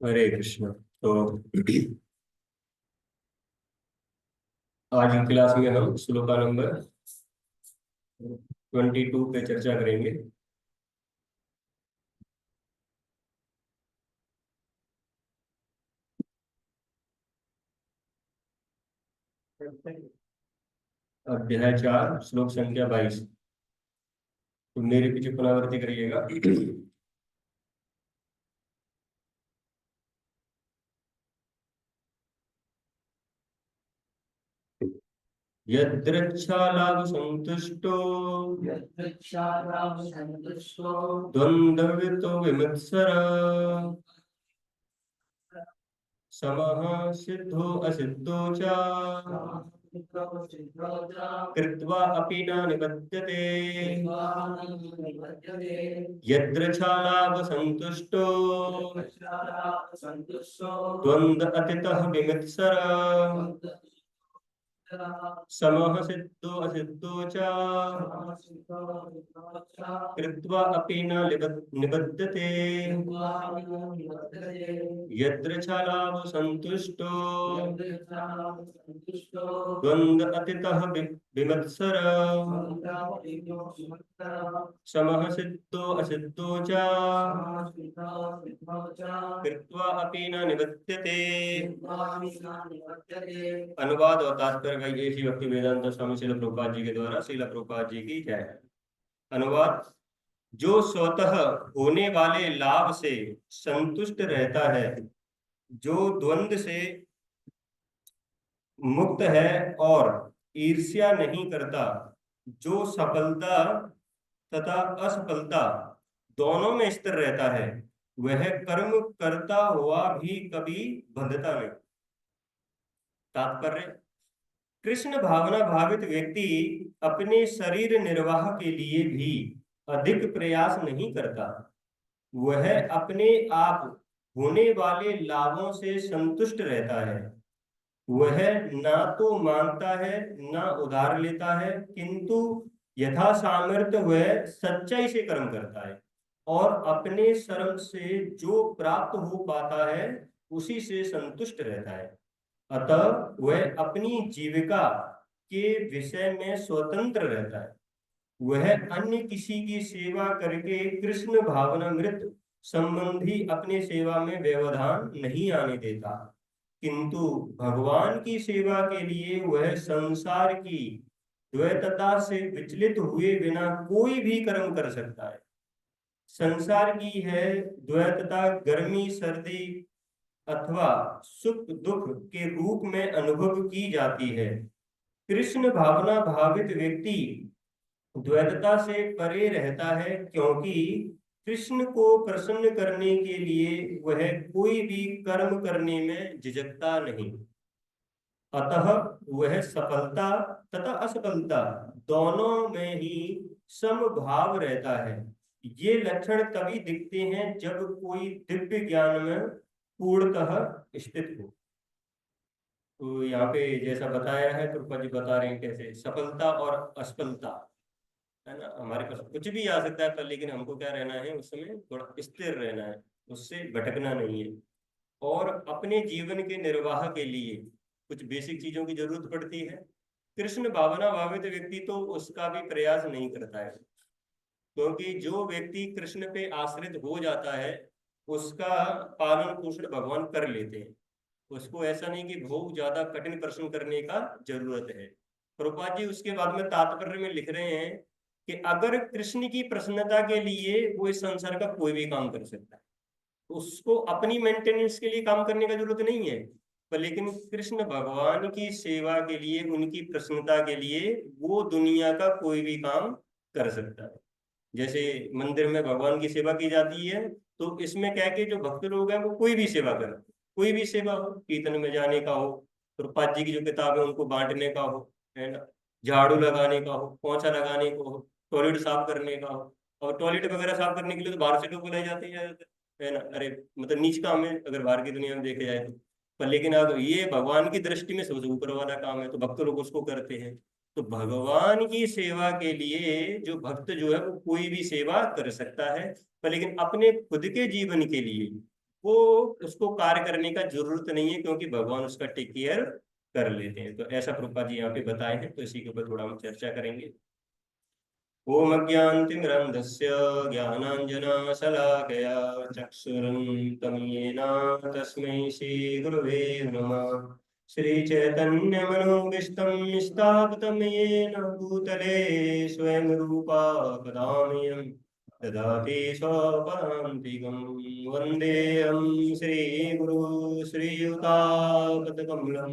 हरे कृष्ण। तो आज की क्लास में हम श्लोका नंबर 22 पे चर्चा करेंगे। अध्याय 4 श्लोक संख्या 22। तो मेरे पीछे पुनरावृत्ति करिएगा। यदृच्छालाभ संतुष्टो यदृच्छालाभसन्तुष्टो द्वन्द्ववितो विमत्सर समः सिद्धो असिद्धो च सिद्धो च कृत्वा अपि न निबध्यते। निबध्यते। यदृच्छालाभ संतुष्टो यदृच्छालाभसन्तुष्टो द्वन्द्व अतितः विमत्सर समः सिद्धो असिद्धो च कृत्वा अपि न निबध्यते। यदृच्छालाभ संतुष्टो द्वन्द्व अतितः विमत्सर समः सिद्धो असिद्धो च कृत्वा अपि न निबध्यते। अनुवाद और तात्पर्य का ये श्री भक्ति वेदांत स्वामी श्रील प्रभुपाद जी के द्वारा श्रील प्रभुपाद जी की जय। अनुवाद। जो स्वतः होने वाले लाभ से संतुष्ट रहता है, जो द्वंद्व से मुक्त है और ईर्ष्या नहीं करता, जो सफलता तथा असफलता दोनों में स्थिर रहता है, वह कर्म करता हुआ भी कभी बंधता नहीं। तात्पर्य। कृष्ण भावना भावित व्यक्ति अपने शरीर निर्वाह के लिए भी अधिक प्रयास नहीं करता। वह अपने आप होने वाले लाभों से संतुष्ट रहता है। वह ना तो मांगता है ना उधार लेता है, किंतु यथा सामर्थ्य वह सच्चाई से कर्म करता है और अपने श्रम से जो प्राप्त हो पाता है उसी से संतुष्ट रहता है। अतः वह अपनी जीविका के विषय में स्वतंत्र रहता है। वह अन्य किसी की सेवा करके कृष्ण भावनामृत संबंधी अपने सेवा में व्यवधान नहीं आने देता, किंतु भगवान की सेवा के लिए वह संसार की द्वैतता से विचलित हुए बिना कोई भी कर्म कर सकता है। संसार की है द्वैतता गर्मी सर्दी अथवा सुख दुख के रूप में अनुभव की जाती है। कृष्ण भावना भावित व्यक्ति द्वैतता से परे रहता है, क्योंकि कृष्ण को प्रसन्न करने के लिए वह कोई भी कर्म करने में झिझकता नहीं। अतः वह सफलता तथा असफलता दोनों में ही समभाव रहता है। ये लक्षण तभी दिखते हैं जब कोई दिव्य ज्ञान में पूर्णतः स्थित हो। तो यहाँ पे जैसा बताया है, कृपा जी बता रहे हैं कैसे सफलता और असफलता है ना, हमारे पास कुछ भी आ सकता है, पर लेकिन हमको क्या रहना है, उस समय थोड़ा स्थिर रहना है, उससे भटकना नहीं है। और अपने जीवन के निर्वाह के लिए कुछ बेसिक चीजों की जरूरत पड़ती है। कृष्ण भावना भावित व्यक्ति तो उसका भी प्रयास नहीं करता है, क्योंकि जो व्यक्ति कृष्ण पे आश्रित हो जाता है उसका पालन पोषण भगवान कर लेते हैं। उसको ऐसा नहीं कि बहुत ज्यादा कठिन प्रश्न करने का जरूरत है। प्रभुपाद जी उसके बाद में तात्पर्य में लिख रहे हैं कि अगर कृष्ण की प्रसन्नता के लिए वो इस संसार का कोई भी काम कर सकता है, उसको अपनी मेंटेनेंस के लिए काम करने का जरूरत नहीं है, पर लेकिन कृष्ण भगवान की सेवा के लिए, उनकी प्रसन्नता के लिए वो दुनिया का कोई भी काम कर सकता है। जैसे मंदिर में भगवान की सेवा की जाती है, तो इसमें क्या है कि जो भक्त लोग हैं वो कोई भी सेवा करें, कोई भी सेवा हो, कीर्तन में जाने का हो, प्रभुपाद जी की जो किताब है उनको बांटने का हो, है ना, झाड़ू लगाने का हो, पोंछा लगाने को हो, टॉयलेट साफ करने का हो। और टॉयलेट वगैरह साफ करने के लिए तो बाहर से लोग बुलाए जाते हैं ज्यादातर, है ना। अरे मतलब नीच काम है अगर बाहर की दुनिया में देखे जाए तो। पर लेकिन अब ये भगवान की दृष्टि में सबसे ऊपर वाला काम है, तो भक्त लोग उसको करते हैं। तो भगवान की सेवा के लिए जो भक्त जो है वो कोई भी सेवा कर सकता है, पर लेकिन अपने खुद के जीवन के लिए वो उसको कार्य करने का जरूरत नहीं है, क्योंकि भगवान उसका टेक केयर कर लेते हैं। तो ऐसा प्रभुपाद जी यहाँ पे बताए हैं, तो इसी के ऊपर थोड़ा हम चर्चा करेंगे। ओम अज्ञानतिमिरन्धस्य ज्ञानाञ्जनशलाकया चक्षुरुन्मिलितं येन तस्मै श्रीगुरवे नमः। श्रीचैतन्यमनोभीष्टं स्थापितं येन भूतले स्वयं रूपा कदा मह्यं ददाति स्वपदान्तिकं। वन्देऽहं श्रीगुरु श्रीयुतापदकमलं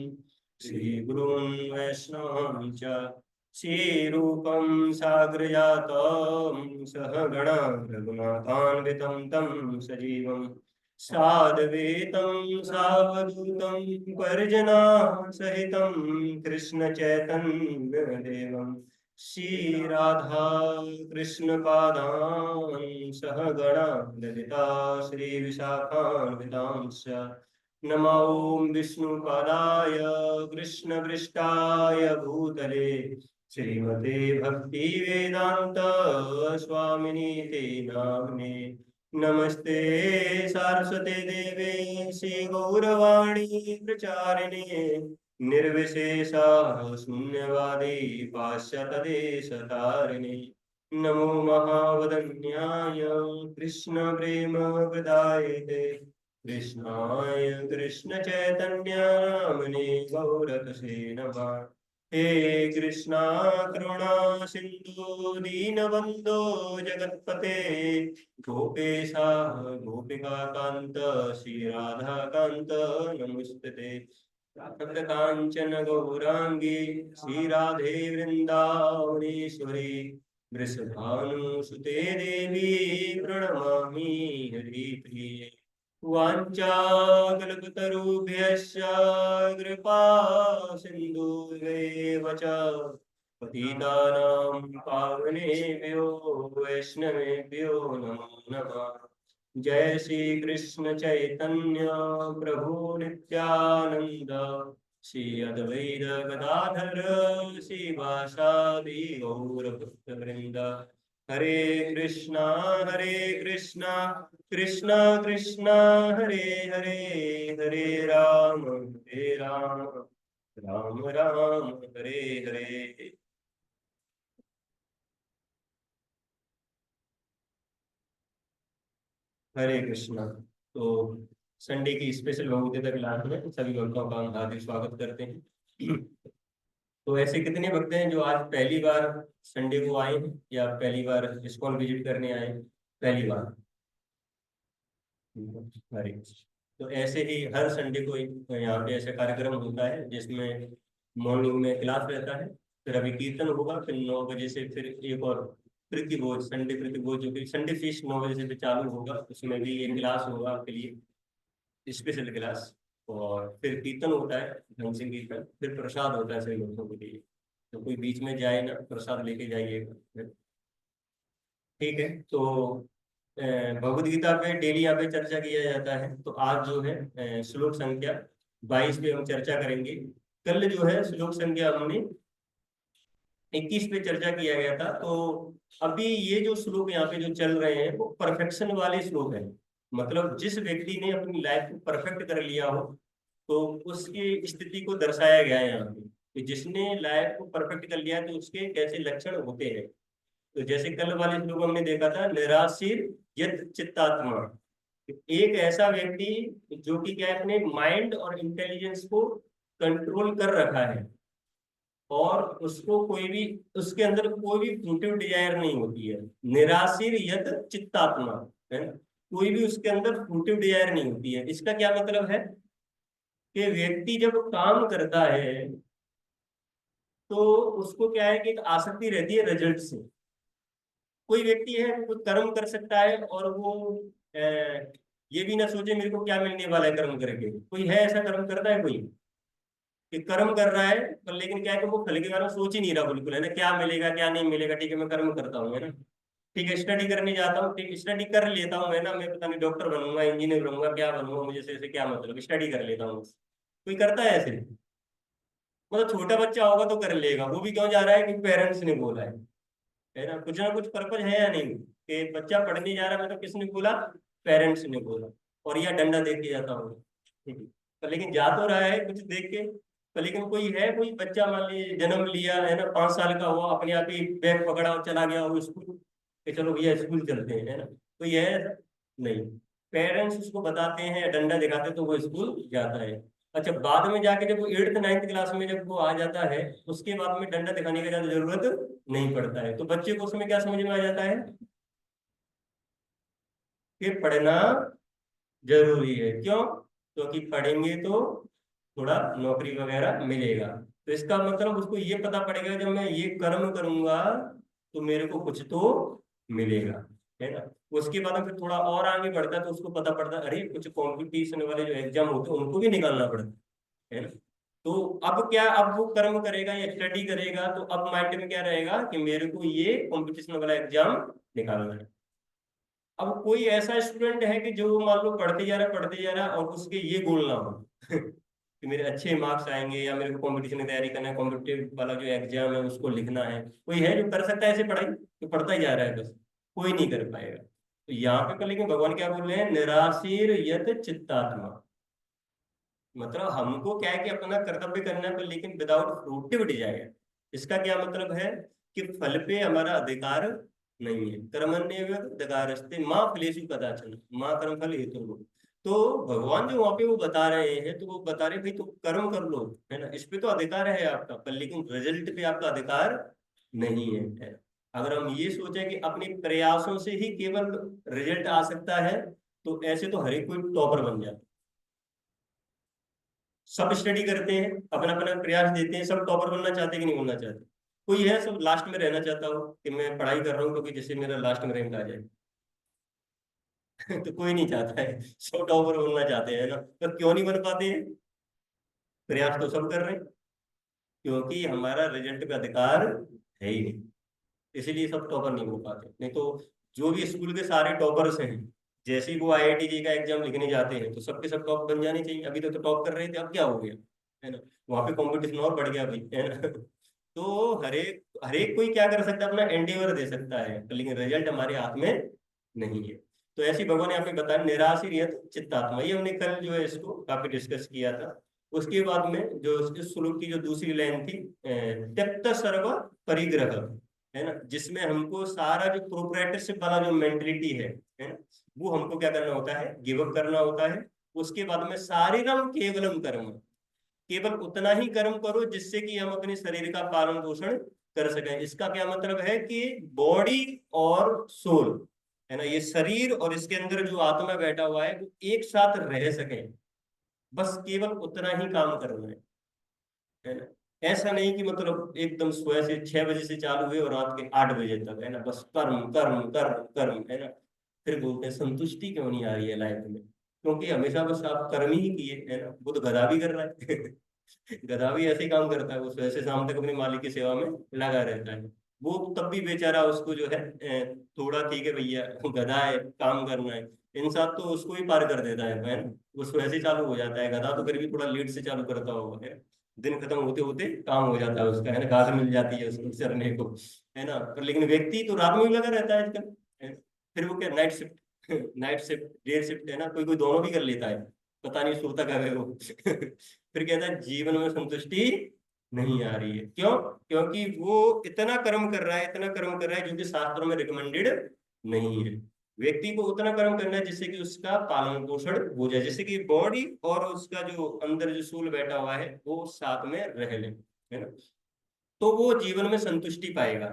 श्रीगुरून् वैष्णवांश्च श्रीरूपं साग्रजातं सहगणा रघुनाथान्वितं तं सजीवं साद्वैतं सावधूतं परिजनासहितं कृष्णचैतन्यदेवं श्रीराधा कृष्णपादान् सहगणा ललिता श्रीविशाखान्वितांश्च नमो विष्णुपादाय कृष्णपृष्ठाय भूतले श्रीमते भक्ति वेदांत स्वामिनी ते नाम्ने। नमस्ते सारस्वते देवे श्री गौरवाणी प्रचारिणे निर्विशेषा शून्यवादी पाश्चात्यदेशतारिणे। नमो महावदन्याय कृष्ण प्रेम प्रदायते कृष्णाय कृष्ण चैतन्य नामने गौरतसे नमः। हे कृष्णा करुणा सिंधु दीनबंधो जगतपते गोपेशा गोपिका कांत श्री राधा कांत नमस्ते। कांचन गौरांगी श्री राधे वृंदावनेश्वरी वृषभानुसुते देवी प्रणमामि हरिप्रिये। वाञ्छाकल्पतरुभ्यश्च कृपा सिन्धुभ्येव च पतितानां पावनेभ्यो वैष्णवेभ्यो नमो नमः। जय श्री कृष्ण चैतन्य प्रभु नित्यानंद श्री अद्वैत गदाधर श्रीवासादि गौरभक्तवृंद। हरे कृष्णा कृष्णा कृष्णा हरे हरे, हरे राम राम राम हरे हरे। हरे कृष्णा। तो संडे की स्पेशल भगवत क्लास में सभी भक्तों का हम हार्दिक स्वागत करते हैं। तो ऐसे कितने भक्त हैं जो आज पहली बार संडे को आए हैं, या पहली बार इस्कॉन विजिट करने आए हैं? पहली बार। हरे कृष्ण। तो ऐसे ही हर संडे को एक यहाँ पे ऐसा कार्यक्रम होता है जिसमें मॉर्निंग में क्लास रहता है, फिर अभी कीर्तन होगा, फिर 9 बजे से फिर एक और प्रीति भोज, संडे प्रीति भोज, जो कि संडे फीस्ट 9 बजे से फिर चालू होगा, उसमें भी एक क्लास होगा आपके लिए, स्पेशल क्लास। और फिर कीर्तन होता है, ढंग से कीर्तन, फिर प्रसाद होता है सभी लोगों के लिए। तो कोई बीच में जाए ना, प्रसाद लेके जाइएगा। ठीक है। तो भगवद गीता पे डेली यहाँ पे चर्चा किया जाता है। तो आज जो है श्लोक संख्या 22 पे हम चर्चा करेंगे। कल जो है श्लोक संख्या हमने 21 पे चर्चा किया गया था। तो अभी ये जो श्लोक यहाँ पे जो चल रहे हैं वो परफेक्शन वाले श्लोक हैं। मतलब जिस व्यक्ति ने अपनी लाइफ को परफेक्ट कर लिया हो, तो उसकी स्थिति को दर्शाया गया है यहाँ पे कि जिसने लाइफ को परफेक्ट कर लिया है तो उसके कैसे लक्षण होते हैं। तो जैसे कल वाले श्लोक हमने देखा था, निराशीर यत चित्तात्मा, एक ऐसा व्यक्ति जो कि क्या है, अपने माइंड और इंटेलिजेंस को कंट्रोल कर रखा है, और उसको कोई भी, उसके अंदर कोई भी फ्रूटिव डिजायर नहीं होती है। निराशीर यत चित्तात्मा, है ना, कोई भी उसके अंदर फ्रूटिव डिजायर नहीं होती है। इसका क्या मतलब है कि व्यक्ति जब काम करता है तो उसको क्या है कि एक आसक्ति रहती है रिजल्ट से। कोई व्यक्ति है वो कर्म कर सकता है और वो ये भी ना सोचे मेरे को क्या मिलने वाला है कर्म करके। कोई है ऐसा कर्म करता है कोई कि कर्म कर रहा है, पर लेकिन क्या है कि वो फल के बारे में सोच ही नहीं रहा बिल्कुल, है ना, क्या मिलेगा क्या नहीं मिलेगा, ठीक है मैं कर्म करता हूँ, है ना, ठीक है स्टडी करने जाता हूँ, ठीक स्टडी कर लेता हूँ, है ना, मैं पता नहीं डॉक्टर बनूंगा इंजीनियर बनूंगा क्या बनूंगा, मुझे से क्या मतलब, स्टडी कर लेता हूँ। कोई करता है ऐसे? मतलब छोटा बच्चा होगा तो कर लेगा, वो भी क्यों जा रहा है कि पेरेंट्स ने बोला है ना कुछ पर्पज है या नहीं, कि बच्चा पढ़ने जा रहा है मतलब किसने बोला? पेरेंट्स ने बोला। और या डंडा देख के जाता हूँ, ठीक है। पर लेकिन जा तो रहा है कुछ देख के। पर लेकिन कोई है, कोई बच्चा मान लीजिए जन्म लिया है ना, 5 साल का हुआ, अपने आप ही बैग पकड़ा और चला गया वो स्कूल, कि चलो भैया स्कूल चलते हैं, है ना, तो यह है नहीं। पेरेंट्स उसको बताते हैं या डंडा दिखाते हैं तो वो स्कूल जाता है। अच्छा, बाद में जाके जब वो 8th 9th क्लास में जब वो आ जाता है, उसके बाद में डंडा दिखाने की ज्यादा जरूरत नहीं पड़ता है। तो बच्चे को उसमें क्या समझ में आ जाता है कि पढ़ना जरूरी है। क्यों? क्योंकि पढ़ेंगे तो थोड़ा नौकरी वगैरह मिलेगा। तो इसका मतलब उसको ये पता पड़ेगा जब मैं ये कर्म करूंगा तो मेरे को कुछ तो मिलेगा, है ना। उसके बाद में फिर थोड़ा और आगे बढ़ता है तो उसको पता पड़ता है, अरे कुछ कंपटीशन वाले जो एग्जाम होते हैं उनको भी निकालना पड़ता है ना। तो अब क्या, अब वो कर्म करेगा या स्टडी करेगा तो अब माइंड में क्या रहेगा कि मेरे को ये कंपटीशन वाला एग्जाम निकालना है। अब कोई ऐसा स्टूडेंट है कि जो मान लो पढ़ते जा रहा है और उसके ये गोल ना हो कि मेरे अच्छे मार्क्स आएंगे या मेरे को कंपटीशन की तैयारी करना है, कॉम्पिटिटिव वाला जो एग्जाम है उसको लिखना है, कोई है जो कर सकता है ऐसे पढ़ाई, तो पढ़ता ही जा रहा है बस, कोई नहीं कर पाएगा। तो यहाँ पे लेकिन भगवान क्या बोल रहे हैं, निराशीर यत चित्तात्मा। मतलब हमको क्या है कि अपना कर्तव्य करना है, पर लेकिन विदाउट फ्रूटिव डिजायर। इसका क्या मतलब है कि फल पे हमारा अधिकार नहीं है। कर्मण्येवाधिकारस्ते माँ फलेषु कदाचन माँ कर्म फल हेतु। तो भगवान जो वहां पे वो बता रहे हैं, तो वो बता रहे भाई तुम कर्म कर लो, है ना, इस पे तो अधिकार है आपका, पर लेकिन रिजल्ट पे आपका अधिकार नहीं है। अगर हम ये सोचें कि अपने प्रयासों से ही केवल रिजल्ट आ सकता है, तो ऐसे तो हर एक कोई टॉपर बन जाता है। सब स्टडी करते हैं, अपना अपना प्रयास देते हैं, सब टॉपर बनना चाहते हैं कि नहीं बनना चाहते? कोई है सब लास्ट में रहना चाहता हो कि मैं पढ़ाई कर रहा हूँ क्योंकि जैसे मेरा लास्ट में रैंक आ जाए? तो कोई नहीं चाहता है, सब टॉपर बनना चाहते हैं ना। तो क्यों नहीं बन पाते हैं? प्रयास तो सब कर रहे हैं, क्योंकि हमारा रिजल्ट पे अधिकार है ही नहीं, इसीलिए सब टॉपर नहीं हो पाते। नहीं तो जो भी स्कूल के सारे टॉपर्स हैं, जैसे ही वो आईआईटी जी का एग्जाम लिखने जाते हैं तो सबके सब टॉप बन जाने चाहिए। अभी तो टॉप कर रहे थे, अब क्या हो गया, है ना, वहां पे कंपटीशन और बढ़ गया भाई, है ना। तो हर एक कोई क्या कर सकता है, अपना एंडेवर दे सकता है, लेकिन रिजल्ट हमारे हाथ में नहीं है। तो ऐसी भगवान ने यहाँ पे बताया निराशीरियत चित्तात्मा, ये हमने कल जो है इसको काफी डिस्कस किया था। उसके बाद में जो इस श्लोक की जो दूसरी लाइन थी, त्यक्त सर्व परिग्रह, है ना, जिसमें हमको सारा जो प्रोप्राइटरशिप वाला जो मेंटेलिटी है ना, वो हमको क्या करना होता है, गिव अप करना होता है। उसके बाद में शारीरम केवलम कर्म, केवल उतना ही कर्म करो जिससे कि हम अपने शरीर का पालन पोषण कर सकें। इसका क्या मतलब है कि बॉडी और सोल, है ना, ये शरीर और इसके अंदर जो आत्मा बैठा हुआ है वो एक साथ रह सके, बस केवल उतना ही काम करना है ना। ऐसा नहीं कि मतलब एकदम सुबह से 6 बजे से चालू हुए और रात के 8 बजे तक, है ना, बस कर्म कर्म कर्म कर्म, है ना। फिर बोलते हैं संतुष्टि क्यों नहीं आ रही है लाइफ में, क्योंकि हमेशा बस आप कर्म ही किए, है ना। बुद्ध गधा भी कर रहा है गधा भी ऐसे ही काम करता है, वो सुबह से शाम तक अपने मालिक की सेवा में लगा रहता है। वो तब भी बेचारा उसको जो है थोड़ा ठीक है भैया गधा है काम करना है, इंसान तो उसको ही पार कर देता है ना। वो सुबह से चालू हो जाता है, गधा तो फिर भी थोड़ा लेट से चालू करता होगा, है। दिन खत्म होते होते काम हो जाता है उसका, है ना, घास मिल जाती है उसको चरने को, है ना। पर लेकिन व्यक्ति तो रात में ही लगा रहता है आजकल, है। फिर वो क्या night shift night shift day shift, है ना, कोई कोई दोनों भी कर लेता है, पता नहीं सोता कब है वो फिर कहता है जीवन में संतुष्टि नहीं आ रही है। क्यों? क्योंकि वो इतना कर्म कर रहा है, इतना कर्म कर रहा है जो कि शास्त्रों में रिकमेंडेड नहीं है। व्यक्ति को उतना कर्म करना है जिससे कि उसका पालन पोषण हो जाए, जिससे कि बॉडी और उसका जो अंदर जो सूल बैठा हुआ है वो साथ में रह ले, है ना। तो वो जीवन में संतुष्टि पाएगा।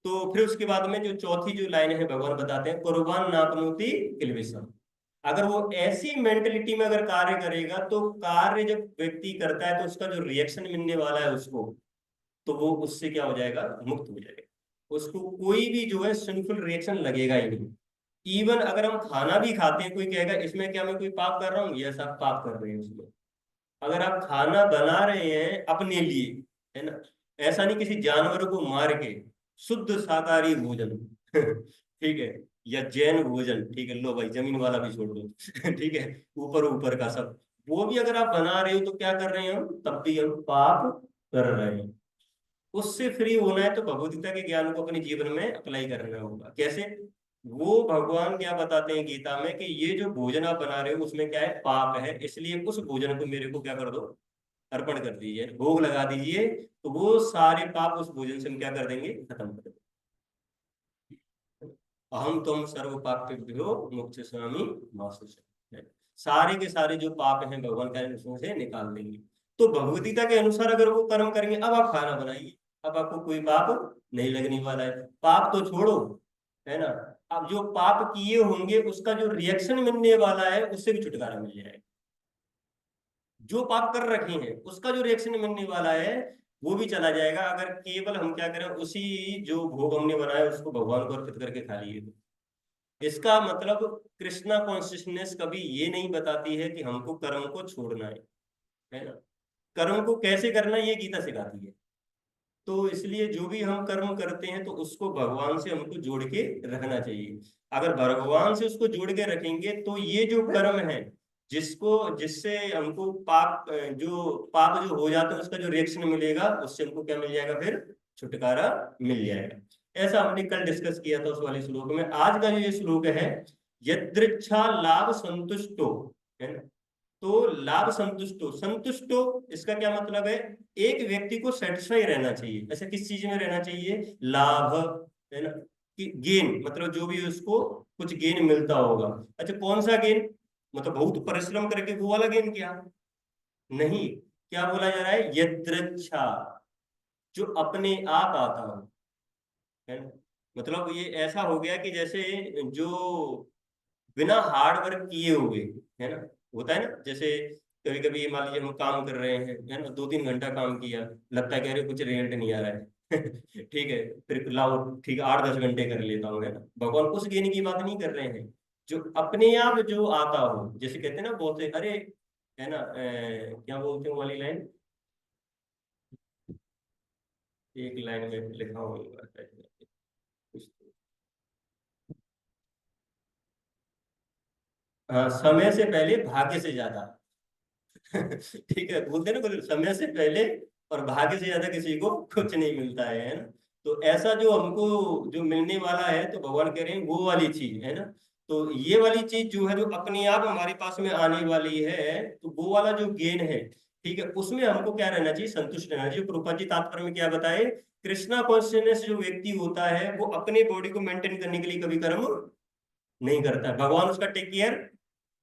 तो फिर उसके बाद में जो चौथी जो लाइन है भगवान बताते हैं, कुर्बान नापनोति किल्बिषम। अगर वो ऐसी मेंटेलिटी में अगर कार्य करेगा तो कार्य जब व्यक्ति करता है तो उसका जो रिएक्शन मिलने वाला है उसको, तो वो उससे क्या हो जाएगा, मुक्त हो जाएगा। उसको कोई भी जो है सिंफुल रिएक्शन लगेगा ही नहीं। इवन अगर हम खाना भी खाते हैं, कोई कहेगा इसमें क्या मैं कोई पाप कर रहा हूँ, यस आप पाप कर रहे हैं उसमें। अगर आप खाना बना रहे हैं अपने लिए, है ना, ऐसा नहीं किसी जानवर को मार के, शुद्ध शाकाहारी भोजन ठीक है, या जैन भोजन, ठीक है, लो भाई जमीन वाला भी छोड़ दो ठीक है, ऊपर ऊपर का सब, वो भी अगर आप बना रहे हो तो क्या कर रहे हैं हम, तब भी हम पाप कर रहे हैं। उससे फ्री होना है तो भगवत गीता के ज्ञान को अपने जीवन में अप्लाई करना होगा। कैसे? वो भगवान क्या बताते हैं गीता में कि ये जो भोजन आप बना रहे हो उसमें क्या है, पाप है, इसलिए उस भोजन को मेरे को क्या कर दो, अर्पण कर दीजिए, भोग लगा दीजिए। तो वो सारे पाप उस भोजन से हम क्या कर देंगे, खत्म कर देंगे। अहम तुम सर्व पापेभ्यो मुक्त स्वामी मासुष। सारे के सारे जो पाप हैं भगवान का उसमें से निकाल देंगे। तो भगवदगीता के अनुसार अगर वो कर्म करेंगे, अब आप खाना बनाइए, अब आपको कोई पाप नहीं लगने वाला है। पाप तो छोड़ो, है ना, अब जो पाप किए होंगे उसका जो रिएक्शन मिलने वाला है उससे भी छुटकारा मिल जाएगा। जो पाप कर रखे हैं उसका जो रिएक्शन मिलने वाला है वो भी चला जाएगा, अगर केवल हम क्या करें, उसी जो भोग हमने बनाया उसको भगवान को अर्पित करके खा लिए तो। इसका मतलब कृष्णा कॉन्शियसनेस कभी ये नहीं बताती है कि हमको कर्म को छोड़ना है ना। कर्म को कैसे करना है ये गीता सिखाती है। तो इसलिए जो भी हम कर्म करते हैं तो उसको भगवान से हमको जोड़ के रखना चाहिए। अगर भगवान से उसको जोड़ के रखेंगे तो ये जो कर्म है, जिसको जिससे हमको पाप जो हो जाता है उसका जो रिएक्शन मिलेगा उससे हमको क्या मिल जाएगा, फिर छुटकारा मिल जाएगा। ऐसा हमने कल डिस्कस किया था उस वाले श्लोक में। आज का जो ये श्लोक है, यदृच्छा लाभ संतुष्टो, है ना। तो लाभ संतुष्टो, संतुष्टो इसका क्या मतलब है, एक व्यक्ति को सेटिस्फाई रहना चाहिए। ऐसा किस चीज में रहना चाहिए, लाभ, है ना, कि गेन, मतलब जो भी उसको कुछ गेन मिलता होगा। अच्छा कौन सा गेन, मतलब बहुत परिश्रम करके वो वाला गेन क्या, नहीं, क्या बोला जा रहा है, यदृच्छा, जो अपने आप आता हो, है ना। मतलब ये ऐसा हो गया कि जैसे जो बिना हार्ड वर्क किए हुए, है ना, होता है ना, जैसे कभी कभी मान लीजिए हम काम कर रहे हैं, है ना, 2-3 घंटा काम किया, लगता है कि अरे कुछ रिजल्ट नहीं आ रहा है ठीक है, फिर लाओ ठीक है 8-10 घंटे कर लेता हूँ, है ना। भगवान उस गेन की बात नहीं कर रहे हैं, जो अपने आप जो आता हो। जैसे कहते हैं ना बहुत से, अरे, है ना, क्या बोलते हैं वो वाली लाइन, एक लाइन में लिखा हुआ है कुछ तो। हाँ, समय से पहले भाग्य से ज्यादा ठीक है, बोलते हैं ना कुछ, समय से पहले और भाग्य से ज्यादा किसी को कुछ नहीं मिलता है ना। तो ऐसा जो हमको जो मिलने वाला है, तो भगवान कह रहे हैं वो वाली चीज, है ना। तो ये वाली चीज जो है, जो अपने आप हमारे पास में आने वाली है, तो वो वाला जो गेन है, ठीक है, उसमें हमको क्या रहना चाहिए, संतुष्ट रहना चाहिए। प्रभुपाद जी तात्पर्य में क्या बताए, कृष्णा कॉन्शियसनेस जो व्यक्ति होता है वो अपने बॉडी को मेंटेन करने के लिए कभी कर्म नहीं करता है, भगवान उसका टेक केयर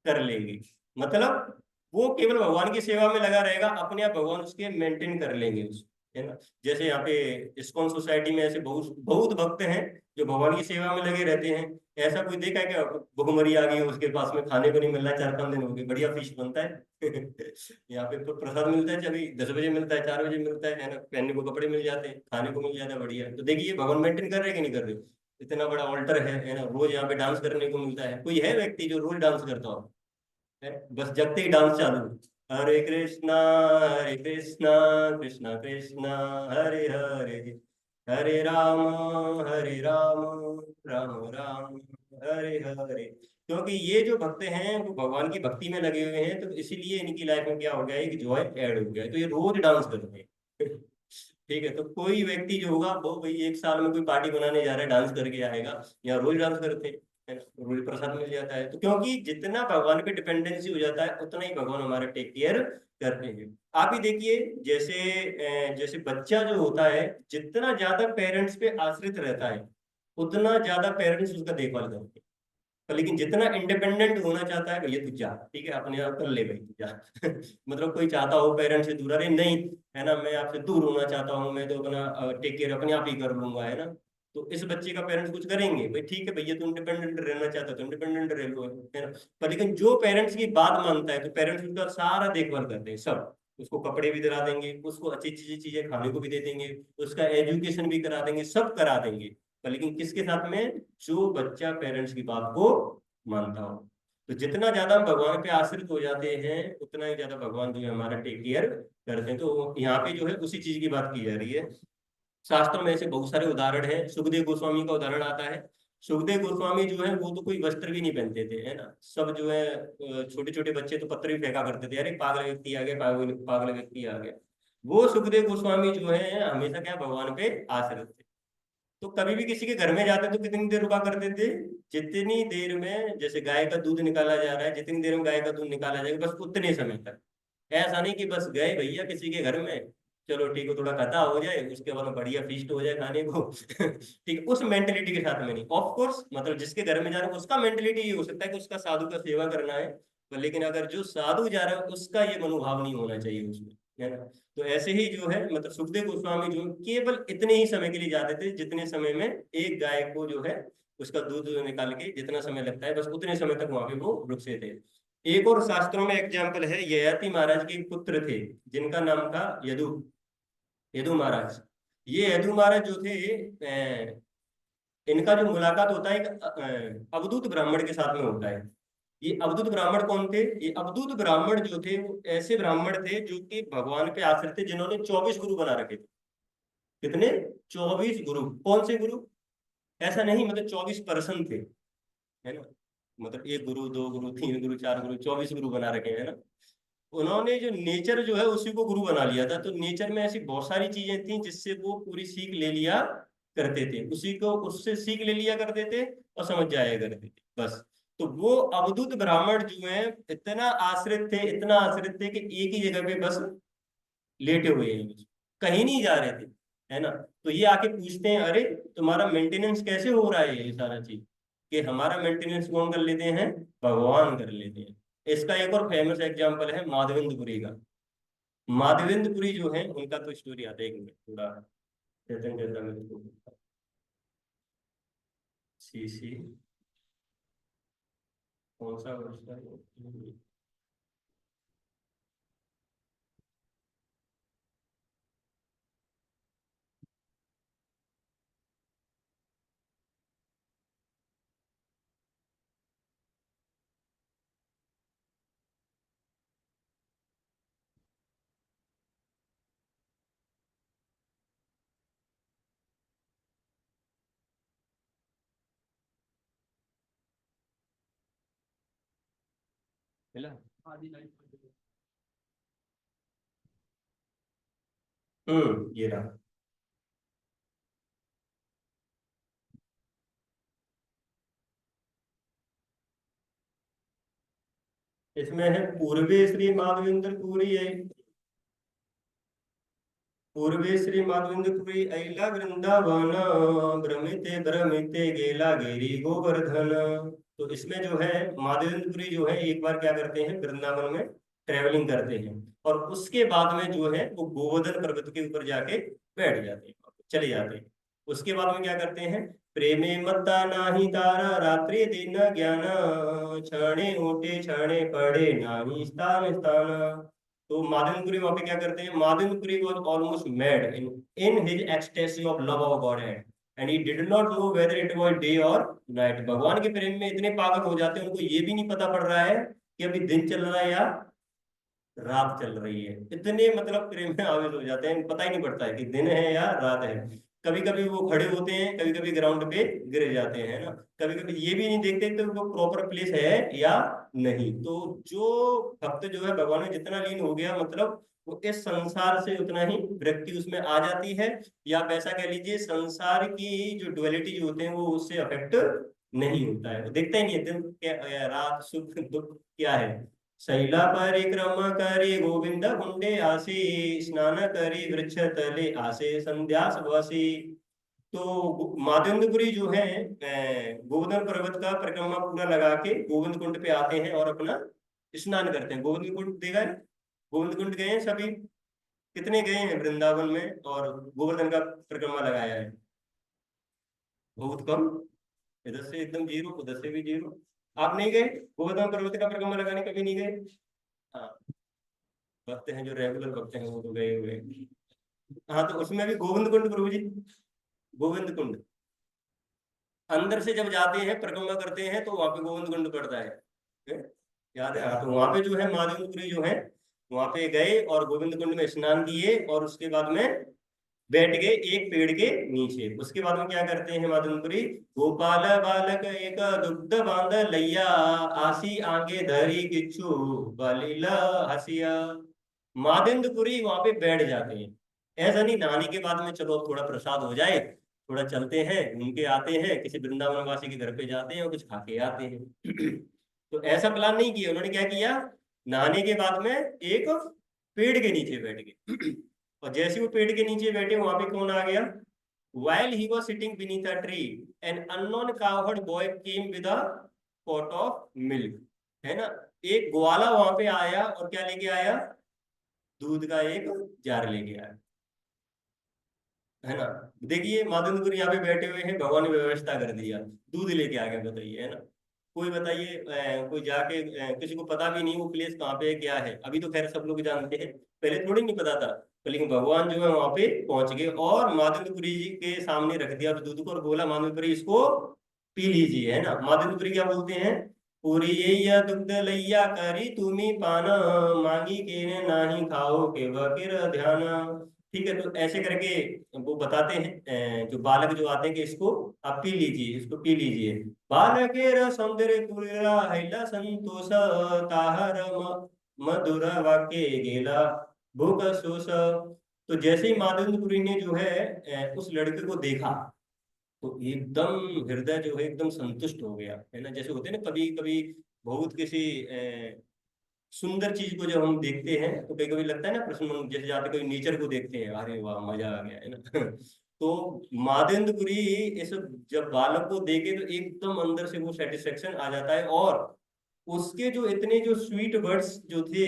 कर लेंगे। मतलब वो केवल भगवान की सेवा में लगा रहेगा, अपने आप भगवान उसके मेंटेन कर लेंगे उस, है ना। जैसे यहाँ पे इस्कॉन सोसाइटी में ऐसे बहुत बहुत भक्त हैं जो भगवान की सेवा में लगे रहते हैं। ऐसा कोई देखा है क्या, भुखमरी आ गई हो उसके पास में, खाने को नहीं मिल रहा है, 4-5 दिन हो गए, बढ़िया फिश बनता है यहाँ पे तो प्रसाद मिलता है, अभी 10 बजे मिलता है, 4 बजे मिलता है ना, पहनने को कपड़े मिल जाते हैं, खाने को मिल जाता है, बढ़िया। तो देखिए भगवान मेंटेन कर रहे हैं कि नहीं कर रहे। इतना बड़ा ऑल्टर है ना, रोज यहाँ पे डांस करने को मिलता है। कोई है व्यक्ति जो रोज डांस करता हो, है? बस जगते ही डांस चालू, हरे कृष्णा कृष्णा कृष्णा हरे हरे, हरे राम राम राम हरे हरे। क्योंकि ये जो भक्त हैं वो भगवान की भक्ति में लगे हुए हैं, तो इसीलिए इनकी लाइफ में क्या हो गया है कि जॉय ऐड हो गया है, तो ये रोज डांस करते हैं ठीक है। तो कोई व्यक्ति जो होगा वो भाई 1 साल में कोई पार्टी बनाने जा रहा है, डांस करके आएगा, या रोज डांस करते हैं, है ना, रोज प्रसाद मिल जाता है। तो क्योंकि जितना भगवान पे डिपेंडेंसी हो जाता है उतना ही भगवान हमारा टेक केयर करते हैं। आप ही देखिए, जैसे बच्चा जो होता है, जितना ज्यादा पेरेंट्स पे आश्रित रहता है उतना ज्यादा पेरेंट्स उसका देखभाल करते हैं। पर लेकिन जितना इंडिपेंडेंट होना चाहता है, भैया तू जा, ठीक है, अपने आप कर ले भाई तू जा मतलब कोई चाहता हो पेरेंट्स से दूर, अरे नहीं, है ना, मैं आपसे दूर होना चाहता हूँ, मैं तो अपना टेक केयर अपने आप ही कर लूंगा, है ना। तो इस बच्चे का पेरेंट्स कुछ करेंगे, भाई ठीक है भैया, तुम इंडिपेंडेंट रहना चाहता हो तो इंडिपेंडेंट रह लो, है ना। पर लेकिन जो पेरेंट्स की बात मानता है, तो पेरेंट्स उसका सारा देखभाल करते हैं, सब, उसको कपड़े भी दिला देंगे, उसको अच्छी अच्छी चीजें खाने को भी दे देंगे, उसका एजुकेशन भी करा देंगे, सब करा देंगे। पर लेकिन किसके साथ में, जो बच्चा पेरेंट्स की बात को मानता हो। तो जितना ज्यादा हम भगवान पे आश्रित हो जाते हैं उतना ही ज्यादा भगवान जो है हमारा टेक केयर करते हैं। तो यहाँ पे जो है उसी चीज की बात की जा रही है। शास्त्रों में ऐसे बहुत सारे उदाहरण हैं, सुखदेव गोस्वामी का उदाहरण आता है। सुखदेव गोस्वामी जो है वो तो कोई वस्त्र भी नहीं पहनते थे, है ना। सब जो है छोटे छोटे बच्चे तो पत्र भी फेंका करते थे, अरे पागल व्यक्ति आ गया, पागल पागल व्यक्ति आ गया। वो सुखदेव गोस्वामी जो है हमेशा क्या भगवान पे आश्रित थे। तो कभी भी किसी के घर में जाते तो कितनी देर रुका करते थे? जितनी देर में जैसे गाय का दूध निकाला जा रहा है, जितनी देर में गाय का दूध निकाला जाएगा बस उतने समय तक। ऐसा नहीं कि बस गए भैया किसी के घर में, चलो ठीक है थोड़ा कथा हो जाए उसके बाद में बढ़िया फीस्ट हो जाए खाने को ठीक है, उस मेंटेलिटी के साथ में नहीं। ऑफ कोर्स मतलब जिसके घर में जा रहा है उसका मेंटेलिटी ये हो सकता है कि उसका साधु का सेवा करना है, पर लेकिन अगर जो साधु जा रहा है उसका ये मनोभाव नहीं होना चाहिए उसमें, है ना। तो ऐसे ही जो है मतलब सुखदेव गोस्वामी जो केवल इतने ही समय के लिए जाते थे जितने समय में एक गाय को जो है उसका दूध निकाल के जितना समय लगता है बस उतने समय तक वहां पे वो रुकते थे। एक और शास्त्रों में एग्जाम्पल है, ययाति महाराज के एक पुत्र थे जिनका नाम था यदु, यदु महाराज। ये यदु महाराज जो थे इनका जो मुलाकात होता है एक अवधूत ब्राह्मण के साथ में होता है। ये अवधूत ब्राह्मण कौन थे? ये अवधूत ब्राह्मण जो थे वो ऐसे ब्राह्मण थे जो कि भगवान पे आश्रित थे, जिन्होंने 24 गुरु बना रखे थे। कितने? 24 गुरु। कौन से गुरु? ऐसा नहीं मतलब 24 पर्सन थे, है ना। मतलब एक गुरु, दो गुरु, तीन गुरु, चार गुरु, 24 गुरु बना रखे हैं ना। उन्होंने जो नेचर जो है उसी को गुरु बना लिया था। तो नेचर में ऐसी बहुत सारी चीजें थी जिससे वो पूरी सीख ले लिया करते थे, उसी को उससे सीख ले लिया करते थे और समझ जाया करते थे बस। तो वो अवधूत ब्राह्मण जो है इतना आश्रित थे, इतना आश्रित थे कि एक ही जगह पे बस लेटे हुए हैं, बस कहीं नहीं जा रहे थे, है ना। तो ये आके पूछते हैं अरे तुम्हारा मेंटेनेंस कैसे हो रहा है ये सारा चीज? कि हमारा मेंटेनेंस कौन कर लेते हैं? भगवान कर लेते हैं। इसका एक और फेमस एग्जांपल है माधवेंद्रपुरी का। माधवेंद्रपुरी जो है उनका तो स्टोरी आता है, एक मिनट थोड़ा चेतन चेतन को। सी सी कौन सा वर्ष का है? मिला? ये रहा। इसमें है पूर्वे श्री माधवेंद्रपुरी है, पूर्वे श्री माधवेंद्रपुरी अइला वृंदावन, भ्रमिते भ्रमिते गेला गिरी गोवर्धन। तो इसमें जो है माधवेंद्रपुरी जो है एक बार क्या करते हैं वृंदावन में ट्रेवलिंग करते हैं, और उसके बाद में जो है वो गोवर्धन पर्वत के ऊपर जाके बैठ जाते हैं, चले जाते हैं। उसके बाद में क्या करते हैं? प्रेमे मत्ता नाही तारा रात्रि दिन ज्ञान, क्षणे ओटे क्षणे पड़े नाही स्थान स्थान। तो माधवेंद्रपुरी वहां पे क्या करते हैं? Madhavendrapuri was almost mad in his ecstasy of love of God and he did not know whether it was day और नाइट। भगवान के प्रेम में इतने पागल हो जाते हैं उनको ये भी नहीं पता पड़ रहा है कि अभी दिन चल रहा है या रात चल रही है। इतने मतलब प्रेम में आवेश हो जाते हैं, पता ही नहीं पड़ता है कि दिन है या रात है। कभी कभी वो खड़े होते हैं, कभी कभी ग्राउंड पे गिर जाते हैं ना। कभी कभी ये भी नहीं देखते कि वो प्रॉपर प्लेस है या नहीं। तो जो भक्त जो है भगवान में जितना लीन हो गया मतलब वो इस संसार से उतना ही विरक्ति उसमें आ जाती है, या आप ऐसा कह लीजिए संसार की जो डुअलिटी जो होते हैं वो उससे अफेक्ट नहीं होता है। वो देखता ही नहीं है दिन क्या रात सुख दुख क्या है। शैला परिक्रमा करे गोविंद कुंडे आसी, स्नान करी वृक्ष तले आसे संध्या सुवासी। तो माधवेंद्रपुरी जो है गोवर्धन पर्वत का परिक्रमा पूरा लगा के गोविंद कुंड पे आते हैं और अपना स्नान करते हैं। गोविंद कुंड देखा है? गोविंद कुंड गए हैं सभी? कितने गए हैं वृंदावन में और गोवर्धन का परिक्रमा लगाया है? बहुत कम। इधर से एकदम जीरो, उधर से भी जीरो। आप नहीं गए गोवर्धन पर्वत का परिक्रमा लगाने? कभी नहीं गए? हाँ, भक्त हैं जो रेगुलर भक्त हैं वो तो गए हुए हैं। हाँ तो उसमें भी गोविंद कुंड प्रभु जी, गोविंद कुंड अंदर से जब जाते हैं परिक्रमा करते हैं तो वहां पे गोविंद कुंड पड़ता है। हैं? याद है? हाँ तो वहां पे जो है माधवेंद्रपुरी जो है वहां पे गए और गोविंद कुंड में स्नान किए और उसके बाद में बैठ गए एक पेड़ के नीचे। उसके बाद में क्या करते हैं माधवेंद्रपुरी? गोपाल बालक एक दुग्ध बांध लैया, आसी आगे धरी किच्छु बलिला हसिया। माधवेंद्रपुरी वहां पे बैठ जाते हैं। ऐसा नहीं नहाने के बाद में चलो अब थोड़ा प्रसाद हो जाए, थोड़ा चलते हैं, घूम के आते हैं, किसी वृंदावन वासी के घर पे जाते हैं और कुछ खा के आते हैं। तो ऐसा प्लान नहीं किया उन्होंने, क्या किया, नहाने के बाद में एक पेड़ के नीचे बैठ गए। और जैसे वो पेड़ के नीचे बैठे, वहां पे कौन आ गया? While he was sitting beneath a tree, an unknown cowherd boy came with a pot of milk, है ना। एक ग्वाला वहां पे आया और क्या लेके आया? दूध का एक जार लेके आया, है ना। देखिए माधुनपुर यहाँ पे बैठे हुए हैं, भगवान ने व्यवस्था कर दिया, दूध लेके आ गए, बताइए, है ना। कोई बताइए, कोई जाके किसी को पता भी नहीं वो प्लेस कहाँ पे है, क्या है। अभी तो खैर सब लोग जानते हैं, पहले थोड़ी नहीं पता था। तो लेकिन भगवान जो है वहां पे पहुंच गए और माधुनपुरी जी के सामने रख दिया उस दूध को और बोला, माधुनपुरी इसको पी लीजिए, है ना। माधुनपुरी क्या बोलते हैं? पूरी यैया दुग्ध लैया करी तुम्ही पान, मांगी के नाही खाओ के वकिर ध्यान। ठीक है, तो ऐसे करके वो बताते हैं, जो बालक जो आते हैं कि इसको आप पी लीजिए, इसको पी लीजिए। बालकेर सौंदर्य तुला हैला संतोष, ताहर मधुर वाक्य गेला भूख शोष। तो जैसे ही माधुरी ने जो है उस लड़के को देखा, तो एकदम हृदय जो है एकदम संतुष्ट हो गया, है ना। जैसे होते हैं ना कभी कभी, बहुत किसी सुंदर चीज को जब हम देखते हैं तो कभी कभी लगता है ना प्रसन्न, जैसे जाते कोई नेचर को देखते हैं, अरे वाह मजा आ गया, है ना। तो मादेंद्रपुरी इस जब बालक को देखे तो एकदम अंदर से वो सेटिस्फेक्शन आ जाता है। और उसके जो इतने जो स्वीट वर्ड्स जो थे,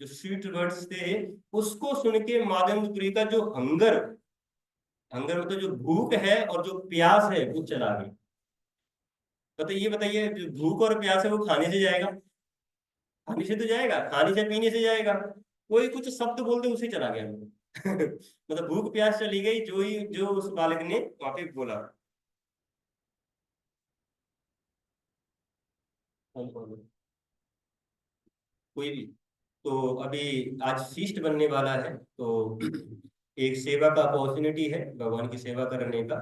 जो स्वीट वर्ड्स थे, उसको सुन के मादेंद्रपुरी का जो हंगर, हंगर मतलब जो भूख है और जो प्यास है वो चला गई। बताइए बताइए, जो भूख और प्यास है वो खाने से जाएगा? खाने से तो जाएगा, खाने से पीने से जाएगा? कोई कुछ शब्द बोल दे उसे चला गया। मतलब भूख प्यास चली गई, जो ही जो उस बालक ने वहां पे बोला। कोई भी। तो अभी आज फीस्ट बनने वाला है, तो एक सेवा का अपॉर्चुनिटी है भगवान की सेवा करने का।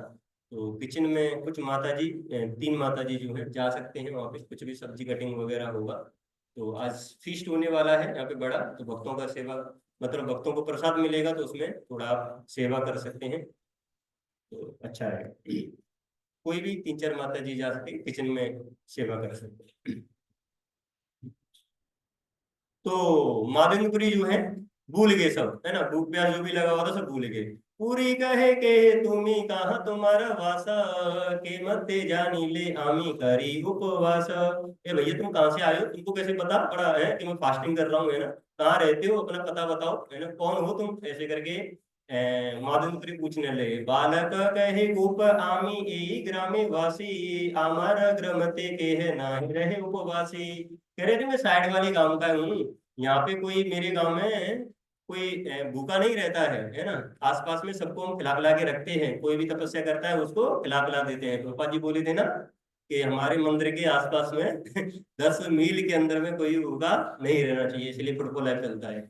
तो किचन में कुछ माता जी, 3 माता जी जो है जा सकते हैं वहाँ पे, कुछ भी सब्जी कटिंग वगैरह होगा। तो आज फीस्ट होने वाला है यहाँ पे बड़ा, तो भक्तों का सेवा, मतलब भक्तों को प्रसाद मिलेगा, तो उसमें थोड़ा आप सेवा कर सकते हैं, तो अच्छा है। कोई भी 3-4 माता जी जा सके किचन में सेवा कर सकते हैं। तो माधुरी जो है भूल गए सब, है ना, भूख प्यास जो भी लगा हुआ था सब भूल गए। पूरी कहे के तुम्ही कहा तुम्हारा वासा, के मते जानी ले आमी करी उपवास। ए भैया तुम कहाँ से आए हो, तुमको कैसे पता पड़ा है कि मैं फास्टिंग कर रहा हूँ, है ना। कहाँ रहते हो, अपना पता बताओ, है ना, कौन हो तुम, ऐसे करके माधुरी पूछने लगे। बालक कहे गोप आमी ए ग्रामे वासी, आमार ग्रमते के है नाही रहे उपवासी। कह रहे थे मैं साइड वाले गांव का हूँ, यहाँ पे कोई मेरे गांव में कोई भूखा नहीं रहता है ना। आसपास में सबको हम खिला पिला के रखते हैं, कोई भी तपस्या करता है उसको खिला पिला देते हैं। पापा जी बोले थे ना कि हमारे मंदिर के आसपास में 10 मील के अंदर में कोई भूखा नहीं रहना चाहिए, इसलिए फुटबॉल लाइफ चलता है।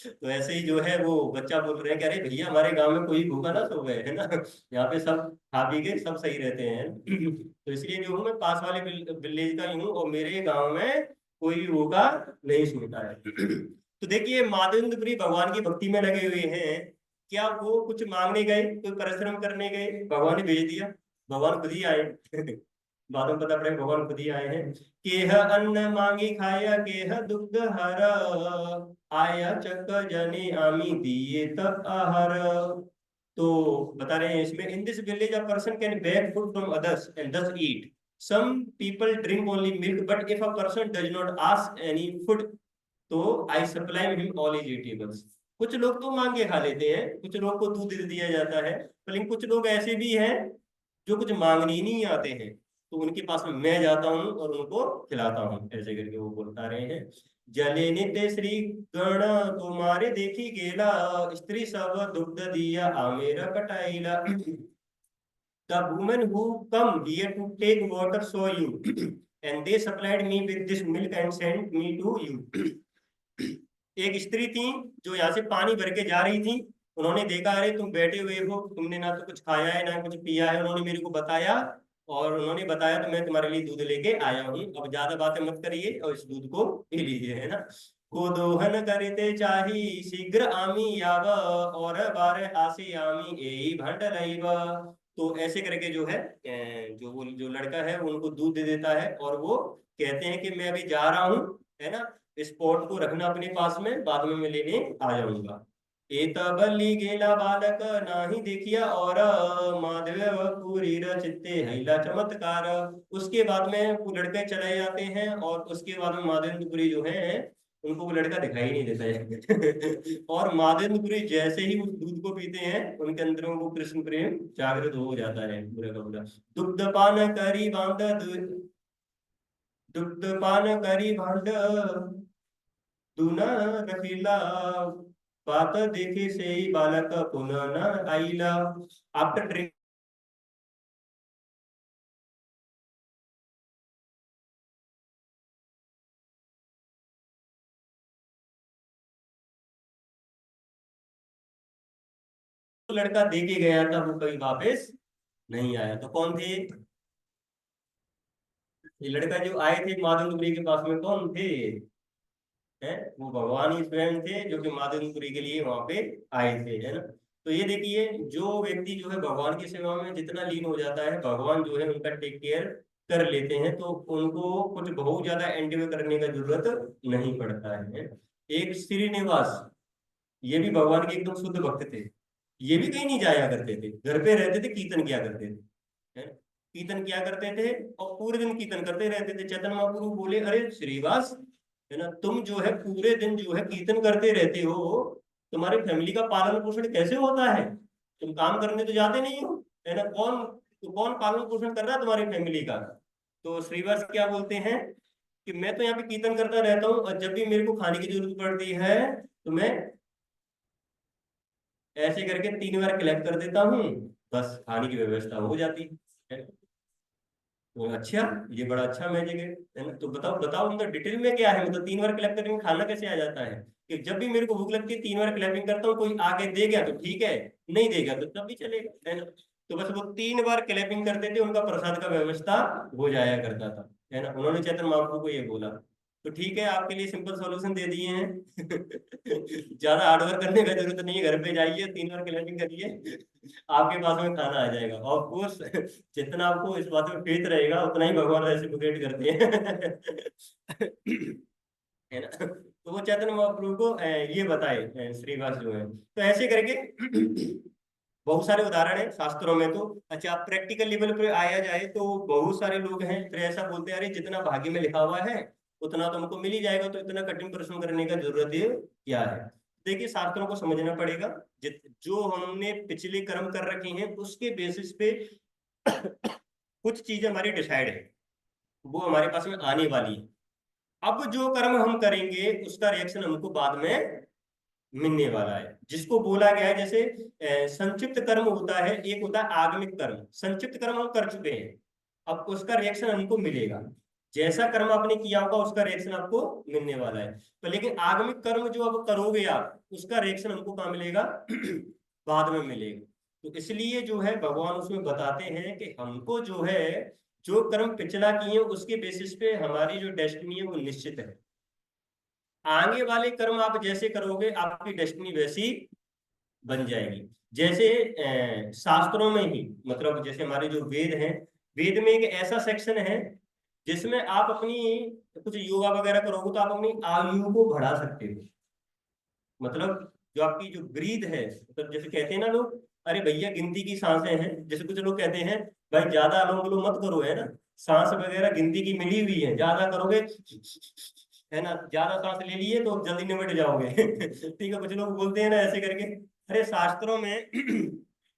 तो ऐसे ही जो है वो बच्चा बोल रहे हैं कि अरे भैया हमारे गांव में कोई भूखा ना सो गए, है ना। यहाँ पे सब खा पी के सब सही रहते हैं। तो इसलिए जो हूँ मैं पास वाले विलेज का ही हूँ, और मेरे गांव में कोई भी भूखा नहीं सोता है। तो देखिए माधवेंद्रपुरी भगवान की भक्ति में लगे हुए हैं। क्या वो कुछ मांगने गए, कोई परिश्रम करने गए, भगवान ने भेज दिया, भगवान खुद ही आए। बाद में पता पड़ेगा भगवान खुद ही आए हैं। केह अन्न मांगी खाया, केह दुग्ध हर, आया चक जने आमी दिए तब आहार। तो बता रहे हैं इसमें, in this village a person can beg food from others and thus eat. Some people drink only milk, but if a person does not ask any food, तो I supply him all is eatables. कुछ लोग तो मांग के खा लेते हैं, कुछ लोग को दूध दे दिया जाता है, लेकिन कुछ लोग ऐसे भी हैं जो कुछ मांगने ही नहीं आते हैं, तो उनके पास में मैं जाता हूँ और उनको खिलाता हूँ, ऐसे करके वो बता रहे हैं। जले नित्य श्री गण तुम्हारे देखी गेला, स्त्री सब दुग्ध दिया आमेरा कटाइला। The women who come here to take water saw you, and they supplied me with this milk and sent me to you. एक स्त्री थी जो यहाँ से पानी भर के जा रही थी, उन्होंने देखा अरे तुम बैठे हुए हो, तुमने ना तो कुछ खाया है ना कुछ पिया है, उन्होंने मेरे को बताया, और उन्होंने बताया तो मैं तुम्हारे लिए दूध लेके आया हूँ। अब ज्यादा बातें मत करिए और इस दूध को पी लीजिए, है ना। गोदोहन करते चाही शीघ्र आमी याव, और बार आसी आमी एई भंड लईब। तो ऐसे करके जो है जो लड़का है वो उनको दूध दे देता है, और वो कहते हैं कि मैं अभी जा रहा हूँ, है ना, इस पॉट को रखना अपने पास में, बाद में मैं लेने आ जाऊंगा। एतबल्ली गेला बालक नाही देखिया और माधव पूरीर चित्ते हैला चमत्कार। उसके बाद में वो लड़के चले जाते हैं, और उसके बाद में माधवेंद्रपुरी जो है उनको वो लड़का दिखाई नहीं देता है। और माधवेंद्रपुरी जैसे ही उस दूध को पीते हैं, उनके अंदर में वो कृष्ण प्रेम जागृत हो जाता है पूरा का पूरा। दुग्ध पान करी बांध दुग्ध पान करी भांड दूना रखीला, बात देखे से ही बालक पुनः न आईला। आफ्टर ड्रिंक लड़का दे के गया था, वो कभी वापस नहीं आया। तो कौन थे ये लड़का जो आए थे माधवेंद्रपुरी के पास में, कौन थे? हैं, वो भगवान ही स्वयं थे, जो कि माधवेंद्रपुरी के लिए वहां पे आए थे, है ना। तो ये देखिए, जो व्यक्ति जो है भगवान की सेवा में जितना लीन हो जाता है, भगवान जो है उनका टेक केयर कर लेते हैं, तो उनको कुछ बहुत ज्यादा एंडेवर करने का जरूरत नहीं पड़ता है। एक श्रीनिवास, ये भी भगवान के एकदम शुद्ध भक्त थे। ये भी कहीं नहीं जाया करते थे, घर पे रहते थे, कीर्तन किया करते थे, है। कीर्तन किया करते थे और पूरे दिन कीर्तन करते रहते थे। चैतन्य महाप्रभु बोले, अरे श्रीवास, है ना, तुम जो है पूरे दिन जो है कीर्तन करते रहते हो, तुम्हारी फैमिली का पालन पोषण कैसे होता है? तुम काम करने तो जाते नहीं हो, है ना, कौन पालन पोषण कर रहा है तुम्हारी फैमिली का? तो श्रीवास क्या बोलते हैं कि मैं तो यहाँ पे कीर्तन करता रहता हूँ, और जब भी मेरे को खाने की जरूरत पड़ती है तो मैं ऐसे करके 3 बार कलेक्ट कर देता हूँ, बस खाने की व्यवस्था हो जाती है। तो अच्छा, ये बड़ा अच्छा मैजिक है ना। तो बताओ बताओ, मतलब डिटेल में क्या है, मतलब 3 बार क्लैप करने में खाना कैसे आ जाता है? कि जब भी मेरे को भूख लगती है 3 बार क्लैपिंग करता हूँ, कोई आगे दे गया तो ठीक है, नहीं देगा तो तब भी चलेगा, है ना। तो बस वो 3 बार क्लैपिंग करते थे, उनका प्रसाद का व्यवस्था हो जाया करता था, है ना। उन्होंने चैतन्य महाप्रभु को ये बोला। तो ठीक है, आपके लिए सिंपल सॉल्यूशन दे दिए हैं। ज्यादा हार्डवर्क करने का जरूरत नहीं है, घर पे जाइए, 3 बार क्लैपिंग करिए, आपके पास में खाना आ जाएगा। ऑफ कोर्स, जितना आपको इस बात में फेथ रहेगा, उतना ही भगवान रेसिप्रोकेट करते हैं। है ना। तो वो चैतन्य महाप्रभु को ये बताए श्रीवास जो है, तो ऐसे करके बहुत सारे उदाहरण हैं शास्त्रों में। तो अच्छा, प्रैक्टिकल लेवल पे आया जाए तो बहुत सारे लोग हैं फिर ऐसा बोलते हैं, अरे जितना भाग्य में लिखा हुआ है उतना तो हमको मिल ही जाएगा, तो इतना कठिन परिश्रम करने का जरूरत है क्या है? देखिए, शास्त्रों को समझना पड़ेगा। जो हमने पिछले कर्म कर रखे हैं उसके बेसिस पे कुछ चीजें हमारी डिसाइड है, वो हमारे पास में आने वाली है। अब जो कर्म हम करेंगे उसका रिएक्शन हमको बाद में मिलने वाला है, जिसको बोला गया है। जैसे संक्षिप्त कर्म होता है, एक होता है आगमिक कर्म। संक्षिप्त कर्म हम कर चुके हैं, अब उसका रिएक्शन हमको मिलेगा। जैसा कर्म आपने किया होगा उसका रिएक्शन आपको मिलने वाला है। तो लेकिन आगमिक कर्म जो अब करोगे आप, उसका रिएक्शन हमको कहाँ मिलेगा? बाद में मिलेगा। तो इसलिए जो है भगवान उसमें बताते हैं कि हमको जो है, जो कर्म पिछला किए उसके बेसिस पे हमारी जो डेस्टिनी है वो निश्चित है। आगे वाले कर्म आप जैसे करोगे आपकी डेस्टिनी वैसी बन जाएगी। जैसे शास्त्रों में ही, मतलब जैसे हमारे जो वेद हैं, वेद में एक ऐसा सेक्शन है जिसमें आप अपनी कुछ योगा वगैरह करोगे तो आप अपनी आयु को बढ़ा सकते हो। मतलब जो आपकी जो ब्रीद है, मतलब जैसे कहते हैं ना लोग, अरे भैया गिनती की सांसें हैं, जैसे कुछ लोग कहते हैं भाई ज्यादा अनुलोम विलोम मत करो, है ना, सांस वगैरह गिनती की मिली हुई है, ज्यादा करोगे, है ना, ज्यादा सांस ले लिए तो जल्दी निमट जाओगे। ठीक है, कुछ लोग बोलते हैं ना ऐसे करके। अरे शास्त्रों में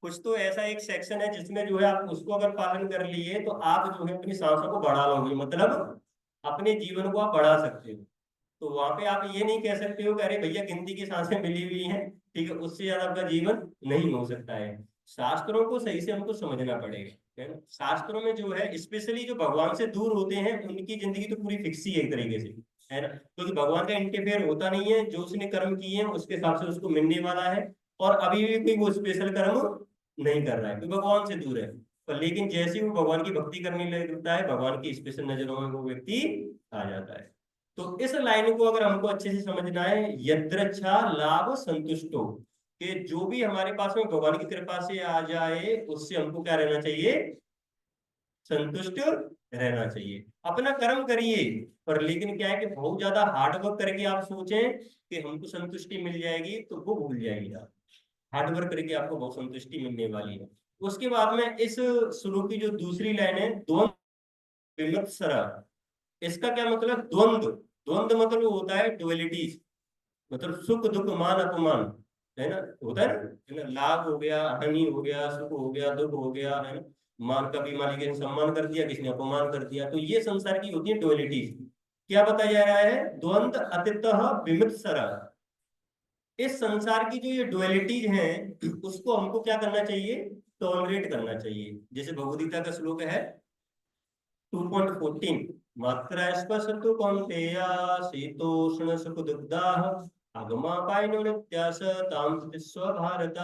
कुछ तो ऐसा एक सेक्शन है जिसमें जो है आप उसको अगर पालन कर लिए तो आप जो है अपनी सांसों को बढ़ा लोगे, मतलब अपने जीवन को आप बढ़ा सकते हो। तो वहां पे आप ये नहीं कह सकते हो कि अरे भैया गिनती की सांसें मिली हुई हैं, ठीक है, उससे ज्यादा आपका जीवन नहीं हो सकता है। शास्त्रों को सही से हमको समझना पड़ेगा, है ना। शास्त्रों में जो है स्पेशली जो भगवान से दूर होते हैं उनकी जिंदगी तो पूरी फिक्स ही है एक तरीके से, है ना, क्योंकि भगवान का इंटरफेयर होता नहीं है। जो उसने कर्म किए हैं उसके हिसाब से उसको मिलने वाला है, और अभी भी कोई वो स्पेशल कर्म नहीं कर रहा है तो भगवान से दूर है। पर लेकिन जैसे ही वो भगवान की भक्ति करने लगता है, भगवान की स्पेशल नजरों में वो व्यक्ति आ जाता है। तो इस लाइन को अगर हमको अच्छे से समझना है, यद्रच्छा लाभ संतुष्टो, कि जो भी हमारे पास में भगवान की कृपा से आ जाए उससे हमको क्या रहना चाहिए, संतुष्ट रहना चाहिए। अपना कर्म करिए, पर लेकिन क्या है कि बहुत ज्यादा हार्ड वर्क करके आप सोचें कि हमको संतुष्टि मिल जाएगी, तो वो भूल जाएगी आप। हार्ड वर्क करके आपको बहुत संतुष्टि मिलने वाली है। उसके बाद में इस श्लोक की जो दूसरी लाइन है, द्वंद विमत्सरा, इसका क्या मतलब, द्वंद। द्वंद मतलब होता है डुअलिटीज, मतलब सुख दुख मान अपमान, है ना, होता है ना, लाभ हो गया, हानि हो गया, सुख हो गया, दुख हो गया, है ना। मान, कभी मान लीजिए किसी ने सम्मान कर दिया, किसी ने अपमान कर दिया, तो ये संसार की होती है डुअलिटीज। क्या बताया जा रहा है, द्वंद अतितः विमत्सरा। इस संसार की जो ये डुअलिटीज हैं उसको हमको क्या करना चाहिए, टॉलरेट करना चाहिए। जैसे भगवदगीता का श्लोक है 2.14, मात्रा स्पर्शतु कौन्तेय शीतोष्ण सुख दुग्धाः आगमापायनो नित्यास तां तिस्व भारत।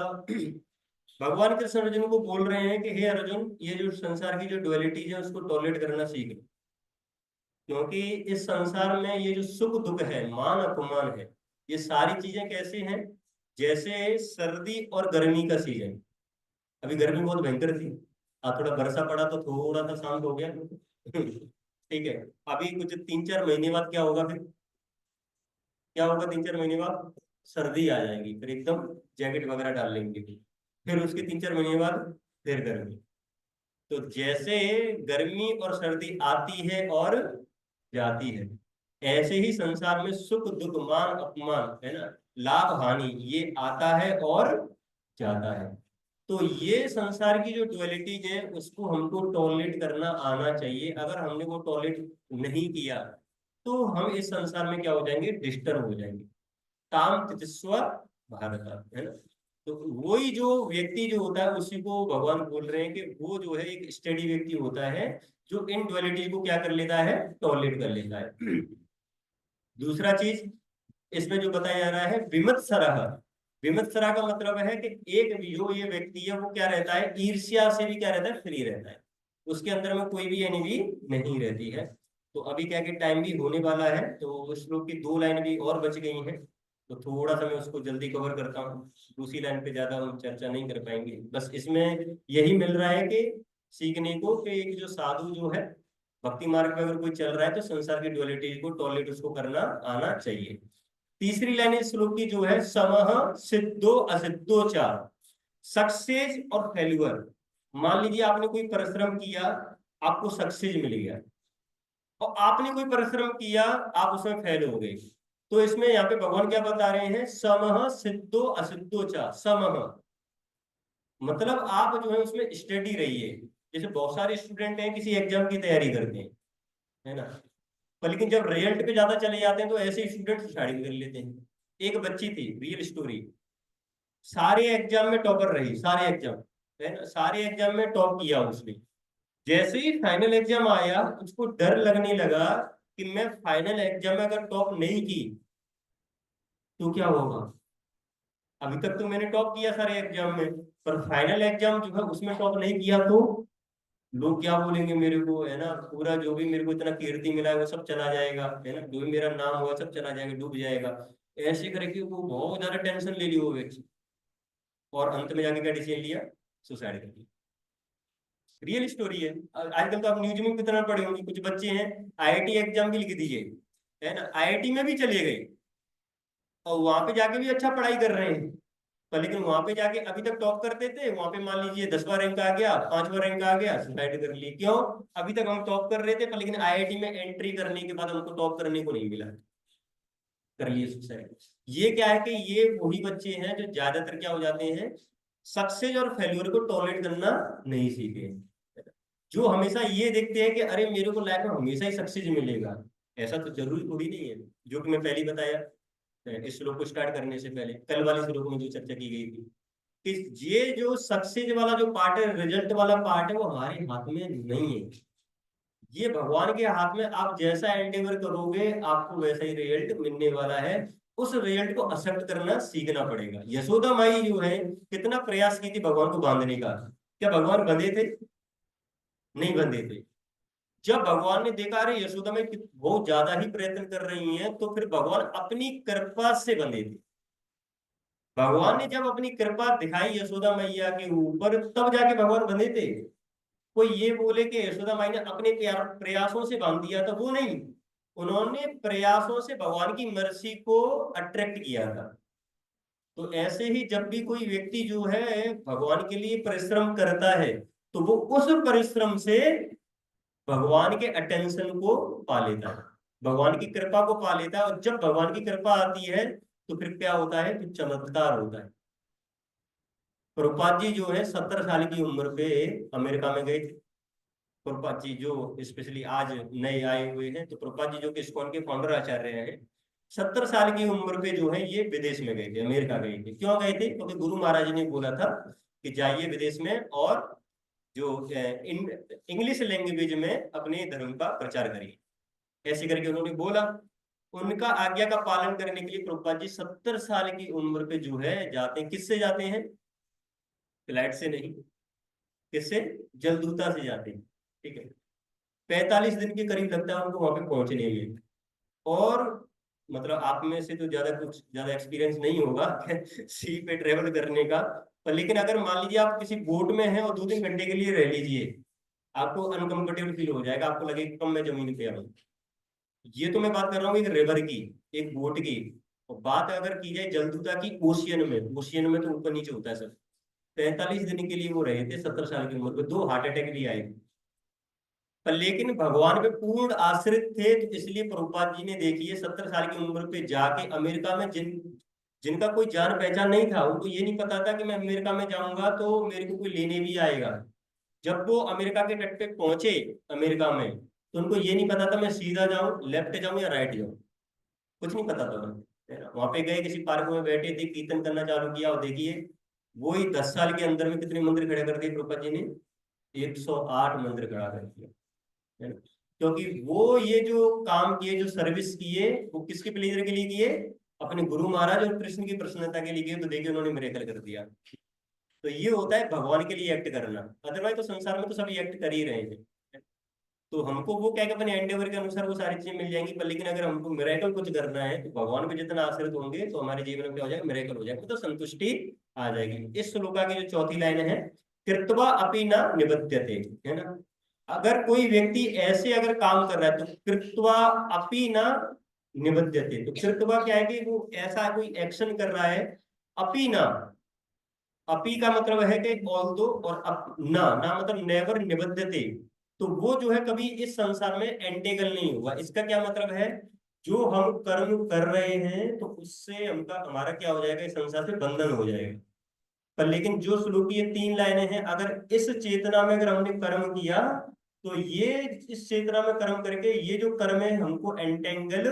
भगवान कृष्ण अर्जुन को बोल रहे हैं कि हे अर्जुन, ये जो संसार की जो डुअलिटीज है उसको टॉलरेट करना सीख लो। क्योंकि इस संसार में ये जो सुख दुख है, मान अपमान है, ये सारी चीजें कैसे हैं, जैसे सर्दी और गर्मी का सीजन। अभी गर्मी बहुत भयंकर थी, आज थोड़ा बरसा पड़ा तो थोड़ा सा शांत हो गया। ठीक है। अभी कुछ 3-4 महीने बाद क्या होगा फिर, क्या होगा 3-4 महीने बाद, सर्दी आ जाएगी, फिर एकदम जैकेट वगैरह डाल लेंगे। फिर उसके 3-4 महीने बाद फिर गर्मी। तो जैसे गर्मी और सर्दी आती है और जाती है, ऐसे ही संसार में सुख दुख मान अपमान, है ना, लाभ हानि, ये आता है और जाता है। तो ये संसार की जो डुअलिटीज है उसको हमको टॉलरेट करना आना चाहिए। अगर हमने वो टॉलरेट नहीं किया तो हम इस संसार में क्या हो जाएंगे, डिस्टर्ब हो जाएंगे। ताम तितिस्व भारत, है ना। तो वही जो व्यक्ति जो होता है उसी को भगवान बोल रहे हैं कि वो जो है एक स्टडी व्यक्ति होता है, जो इन डुअलिटीज को क्या कर लेता है, टॉलरेट कर लेता है। दूसरा चीज इसमें जो बताया जा रहा है, विमत्सरः। विमत्सरा का मतलब है कि एक जो ये व्यक्ति है वो क्या रहता है, ईर्ष्या से भी क्या रहता है, फ्री रहता है। उसके अंदर में कोई भी एनिमी नहीं रहती है। तो अभी क्या कि टाइम भी होने वाला है, तो उस श्लोक की 2 लाइन भी और बच गई हैं, तो थोड़ा सा मैं उसको जल्दी कवर करता हूँ। दूसरी लाइन पे ज्यादा हम चर्चा नहीं कर पाएंगे, बस इसमें यही मिल रहा है कि सीखने को कि एक जो साधु जो है भक्ति मार्ग में अगर कोई चल रहा है तो संसार की डुअलिटीज को टॉलरेट उसको करना आना चाहिए। तीसरी लाइन इस श्लोक की जो है, समः सिद्धो असिद्धो च, सक्सेस और फेल्यूर। मान लीजिए आपने कोई परिश्रम किया, आपको सक्सेस मिल गया, और आपने कोई परिश्रम किया, आप उसमें फेल हो गए। तो इसमें यहाँ पे भगवान क्या बता रहे हैं, समः सिद्धो असिद्धो च, समः मतलब आप जो है उसमें स्टडी रहिए। जैसे बहुत सारे स्टूडेंट हैं किसी एग्जाम की तैयारी करते हैं, है ना, पर लेकिन जब रिजल्ट पे ज्यादा चले जाते हैं तो ऐसे स्टूडेंट सुसाइड भी कर लेते हैं। एक बच्ची थी, रियल स्टोरी, सारे एग्जाम में टॉपर रही, सारे एग्जाम, है ना, सारे एग्जाम में टॉप किया उसने। जैसे ही फाइनल एग्जाम आया उसको डर लगने लगा कि मैं फाइनल एग्जाम में अगर टॉप नहीं की तो क्या होगा। अभी तक तो मैंने टॉप किया सारे एग्जाम में, पर फाइनल एग्जाम जो है उसमें टॉप नहीं किया तो लोग क्या बोलेंगे मेरे को, है ना, पूरा जो भी मेरे को इतना कीर्ति मिला है वो सब चला जाएगा, है ना, जो भी मेरा नाम हुआ सब चला जाएगा, डूब जाएगा। ऐसे करके वो बहुत ज्यादा टेंशन ले ली वो व्यक्ति, और अंत में जाके क्या डिसीजन लिया, सुसाइड कर लिया। रियल स्टोरी है। आजकल तो आप न्यूज में कितना पढ़े होंगे, कुछ बच्चे हैं आईआईटी एग्जाम भी लिख दीजिए, है ना, आईआईटी में भी चले गए और वहां पे जाके भी अच्छा पढ़ाई कर रहे हैं, पर लेकिन वहां पे जाके अभी तक टॉप करते थे, वहां पे मान लीजिए 10वां रैंक आ गया, 5वां रैंक आ गया, सुसाइड कर लिए। क्यों, अभी तक हम टॉप कर रहे थे पर लेकिन आईआईटी में एंट्री करने के बाद हमको टॉप करने को नहीं मिला, कर लिए सुसाइड। ये क्या है कि ये वही बच्चे हैं जो ज्यादातर क्या हो जाते हैं, सक्सेस और फेल्यूर को टॉलरेट करना नहीं सीखे, जो हमेशा ये देखते हैं कि अरे मेरे को लाइफ में हमेशा ही सक्सेस मिलेगा। ऐसा तो जरूरी थोड़ी नहीं है, जो कि मैं पहले ही बताया इस श्लोक को स्टार्ट करने से पहले, कल वाले श्लोक में जो चर्चा की गई थी कि ये जो सक्सेस वाला जो पार्ट है, रिजल्ट वाला पार्ट है, वो हमारे हाथ में नहीं है। ये भगवान के हाथ में, आप जैसा एंडेवर करोगे आपको वैसा ही रिजल्ट मिलने वाला है। उस रिजल्ट को एक्सेप्ट करना सीखना पड़ेगा। यशोदा माई जो है कितना प्रयास की थी भगवान को बांधने का, क्या भगवान बंधे थे, नहीं बंधे थे। जब भगवान ने देखा अरे यशोदा में बहुत ज्यादा ही प्रयत्न कर रही हैं, तो फिर भगवान अपनी कृपा से बंधे थे। भगवान ने जब अपनी कृपा दिखाई यशोदा मैया के ऊपर तब जाके भगवान बंधे थे। कोई ये बोले कि यशोदा माई ने अपने प्रयासों से बांध दिया था, वो नहीं। उन्होंने प्रयासों से भगवान की मर्जी को अट्रैक्ट किया था। तो ऐसे ही जब भी कोई व्यक्ति जो है भगवान के लिए परिश्रम करता है, तो वो उस परिश्रम से भगवान के अटेंशन को पा लेता है, भगवान की कृपा को पा लेता है। और जब भगवान की कृपा आती है तो फिर क्या होता है, फिर चमत्कार होता है। प्रभुपाद जी जो है 70 साल की उम्र पे अमेरिका में गए थे। प्रभुपाद जी जो स्पेशली आज नए आए हुए हैं, तो प्रभुपाद जी जो कि इस्कॉन के फाउंडर आचार्य हैं, 70 साल की उम्र पे जो है ये विदेश में गए थे, अमेरिका गए थे। क्यों गए थे? क्योंकि गुरु महाराज ने बोला था कि जाइए विदेश में और जो इंग्लिश लैंग्वेज में अपने धर्म का प्रचार करिए, ऐसे करके उन्होंने बोला। उनका आज्ञा का पालन करने के लिए प्रभुपाद जी 70 साल की उम्र पे जो है जाते हैं। किससे जाते हैं? फ्लाइट से नहीं। किससे? जलदूता से जाते हैं। ठीक है। 45 दिन के करीब लगता है उनको वहां पे पहुंचने में। और मतलब आप में से तो ज्यादा एक्सपीरियंस नहीं होगा सी पे ट्रेवल करने का। पर लेकिन अगर मान लीजिए आप किसी बोट में हैं और 2-3 घंटे के लिए रह लीजिए, आपको अनकंफर्टेबल फील हो जाएगा, आपको लगेगा कम मैं जमीन पे आऊं। ये तो मैं बात कर रहा हूँ एक रिवर की, एक बोट की। और बात अगर की जाए जलदूता की, ओशियन में तो ऊपर नीचे होता है सर। 45 दिन के लिए वो रहे थे 70 साल की उम्र पे, 2 हार्ट अटैक भी आए थे। पर लेकिन भगवान पे पूर्ण आश्रित थे, तो इसलिए प्रभुपाद जी ने देखिए 70 साल की उम्र पे जाके अमेरिका में जिनका कोई जान पहचान नहीं था, उनको ये नहीं पता था कि मैं अमेरिका में जाऊंगा तो मेरे को कोई लेने भी आएगा। जब वो अमेरिका के तट पे पहुंचे, अमेरिका में, तो उनको ये नहीं पता था मैं सीधा जाऊं, लेफ्ट जाऊं या राइट जाऊं, कुछ नहीं पता था उन्हें। है ना? वहां पे गए, किसी पार्क में बैठे थे, कीर्तन करना चालू किया, और देखिए वही 10 साल के अंदर में कितने मंदिर खड़े कर दिए प्रभुपाद जी ने? 108 मंदिर खड़ा कर दिया। है ना? क्योंकि वो ये जो काम किए, जो सर्विस किए, वो किसके प्लेजर के लिए किए? अपने गुरु महाराज और कृष्ण की प्रसन्नता के लिए किए। तो देखिए उन्होंने मिरेकल कर दिया। तो ये होता है भगवान के लिए एक्ट करना। अदरवाइज तो संसार में तो सभी एक्ट कर ही रहे हैं। तो हमको वो क्या कि अपने एंडेवर के अनुसार वो सारी चीजें मिल जाएंगी। पर लेकिन अगर हमको मिरेकल कुछ करना है तो भगवान पे जितना आश्रित होंगे तो हमारे जीवन में क्या हो जाएगा, मिरेकल हो जाएगा, तो संतुष्टि आ जाएगी। इस श्लोका की जो चौथी लाइन है, कृत्वा अपि न निबध्यते, है ना? अगर कोई व्यक्ति ऐसे अगर काम कर रहा है तो कृत्वा अपि न निबध्यते। तो कृत्वा क्या है कि वो ऐसा कोई एक्शन कर रहा है, अपि न, अपी का मतलब है कि ऑल्दो, और ना ना मतलब नेवर निबद्धते। तो वो जो है कभी इस संसार में एंटेगल नहीं हुआ। इसका क्या मतलब है? जो हम कर्म कर रहे हैं तो उससे हमका हमारा क्या हो जाएगा, इस संसार से बंधन हो जाएगा। पर लेकिन जो श्लोक की ये 3 लाइनें हैं, अगर इस चेतना में अगर हमने कर्म किया, तो ये इस चेतना में कर्म करके ये जो कर्म है हमको एंटेंगल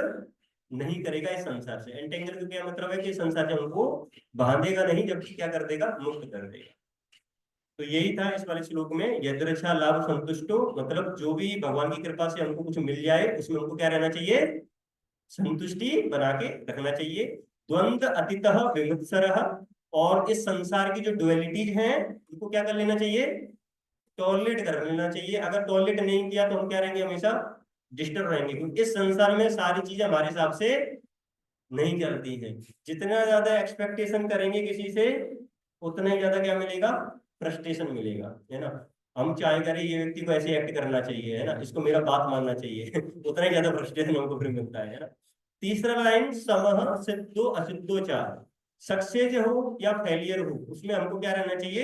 नहीं करेगा इस संसार से। एंटेंगल का क्या मतलब है कि इस संसार से हमको बांधेगा नहीं, जबकि क्या कर देगा, मुक्त कर देगा। तो यही था इस वाले श्लोक में, यदृच्छा लाभ संतुष्टो, मतलब जो भी भगवान की कृपा से हमको कुछ मिल जाए उसमें हमको क्या रहना चाहिए, संतुष्टि बना के रखना चाहिए। द्वंद्व अतितः विमुत्सरः, और इस संसार की जो डुअलिटीज हैं उनको क्या कर लेना चाहिए, टॉलरेट कर लेना चाहिए। अगर टॉलरेट नहीं किया तो हम क्या रहेंगे, हमेशा डिस्टर्ब रहेंगे, क्योंकि इस संसार में सारी चीजें हमारे हिसाब से नहीं चलती हैं। जितना ज्यादा एक्सपेक्टेशन करेंगे किसी से, उतना ही ज्यादा क्या मिलेगा, फ्रस्ट्रेशन मिलेगा। है ना? हम चाहे करें ये व्यक्ति को ऐसे एक्ट करना चाहिए, है ना, इसको मेरा बात मानना चाहिए उतना ही ज्यादा फ्रस्ट्रेशन हमको फिर मिलता है ना? तीसरा लाइन, समः सिद्धो असिद्धो च, सक्सेस हो या फेलियर हो उसमें हमको क्या रहना चाहिए,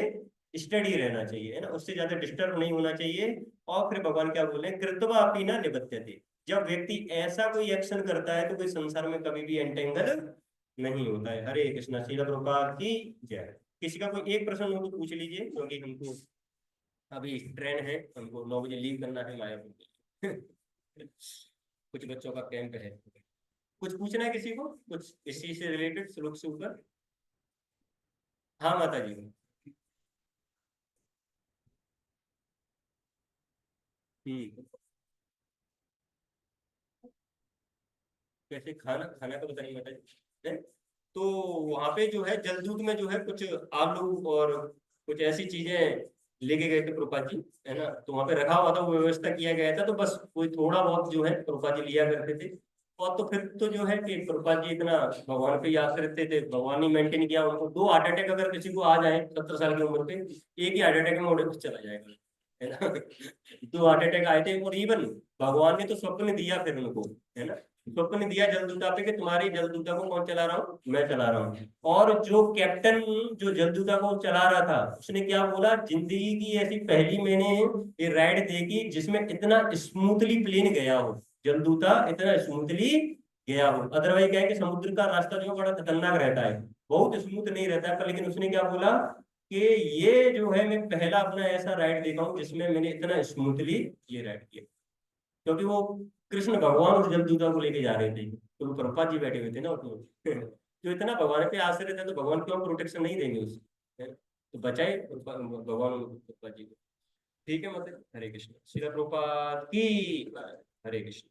स्टडी रहना चाहिए, है ना, उससे ज्यादा डिस्टर्ब नहीं होना चाहिए। और फिर भगवान क्या बोले, कृत्वा अपि न निबध्यते। जब व्यक्ति ऐसा कोई एक्शन करता है तो कोई संसार में कभी भी एंटेंगल नहीं होता है। हरे कृष्णा, श्रील प्रभुपाद की जय। किसी का कोई एक प्रश्न हो तो पूछ लीजिए, क्योंकि हमको अभी ट्रेन है, हमको 9 बजे लीव करना है मायापुर के लिए। कुछ बच्चों का कैंप है। कुछ पूछना है किसी को, कुछ इस चीज से रिलेटेड श्लोक से ऊपर? हाँ माता जी। हम्म। कैसे खाना, खाना का बताइए माता जी। है? तो वहां पे जो है जलदूत में जो है कुछ आलू और कुछ ऐसी चीजें लेके गए थे प्रभुपाद जी, है ना, तो वहां पे रखा हुआ था, वो व्यवस्था किया गया था। तो बस कोई थोड़ा बहुत जो है प्रभुपाद जी लिया करते थे। और तो फिर तो जो है कि प्रभुपाद जी इतना भगवान पे याद करते थे, भगवान ने मेंटेन किया उनको। 2 हार्ट अटैक अगर किसी को आ जाए 70 साल की उम्र पे, एक ही हार्ट अटैक में ओढ़े चला जाएगा, है ना। 2 हार्ट अटैक आए थे, और इवन भगवान ने तो स्वप्न दिया फिर उनको, है ना। स्वप्न दिया जलदूता पे कि तुम्हारी जलदूता को कौन चला रहा हूँ, मैं चला रहा हूँ। और जो कैप्टन जो जलदूता को चला रहा था, उसने क्या बोला, जिंदगी की ऐसी पहली मैंने ये राइड देखी जिसमें इतना स्मूथली प्लेन गया हो, जलदूता इतना स्मूथली गया हो। अदरवाइज क्या है कि समुद्र का रास्ता जो है बड़ा खतरनाक रहता है, बहुत स्मूथ नहीं रहता है। पर लेकिन उसने क्या बोला कि ये जो है मैं पहला अपना ऐसा राइड देखा हूँ जिसमें मैंने इतना स्मूथली ये राइड किया। क्योंकि वो कृष्ण भगवान उस जलदूता को लेके जा रहे थे, तो वो प्रभुपाद जी बैठे हुए थे ना उसमें। जो इतना भगवान पे आश्रित है तो भगवान क्यों प्रोटेक्शन नहीं देंगे उसे, है ना? तो बचाए भगवान प्रभुपाद जी को। ठीक है, मतलब हरे कृष्ण, श्रील प्रभुपाद की हरे कृष्ण।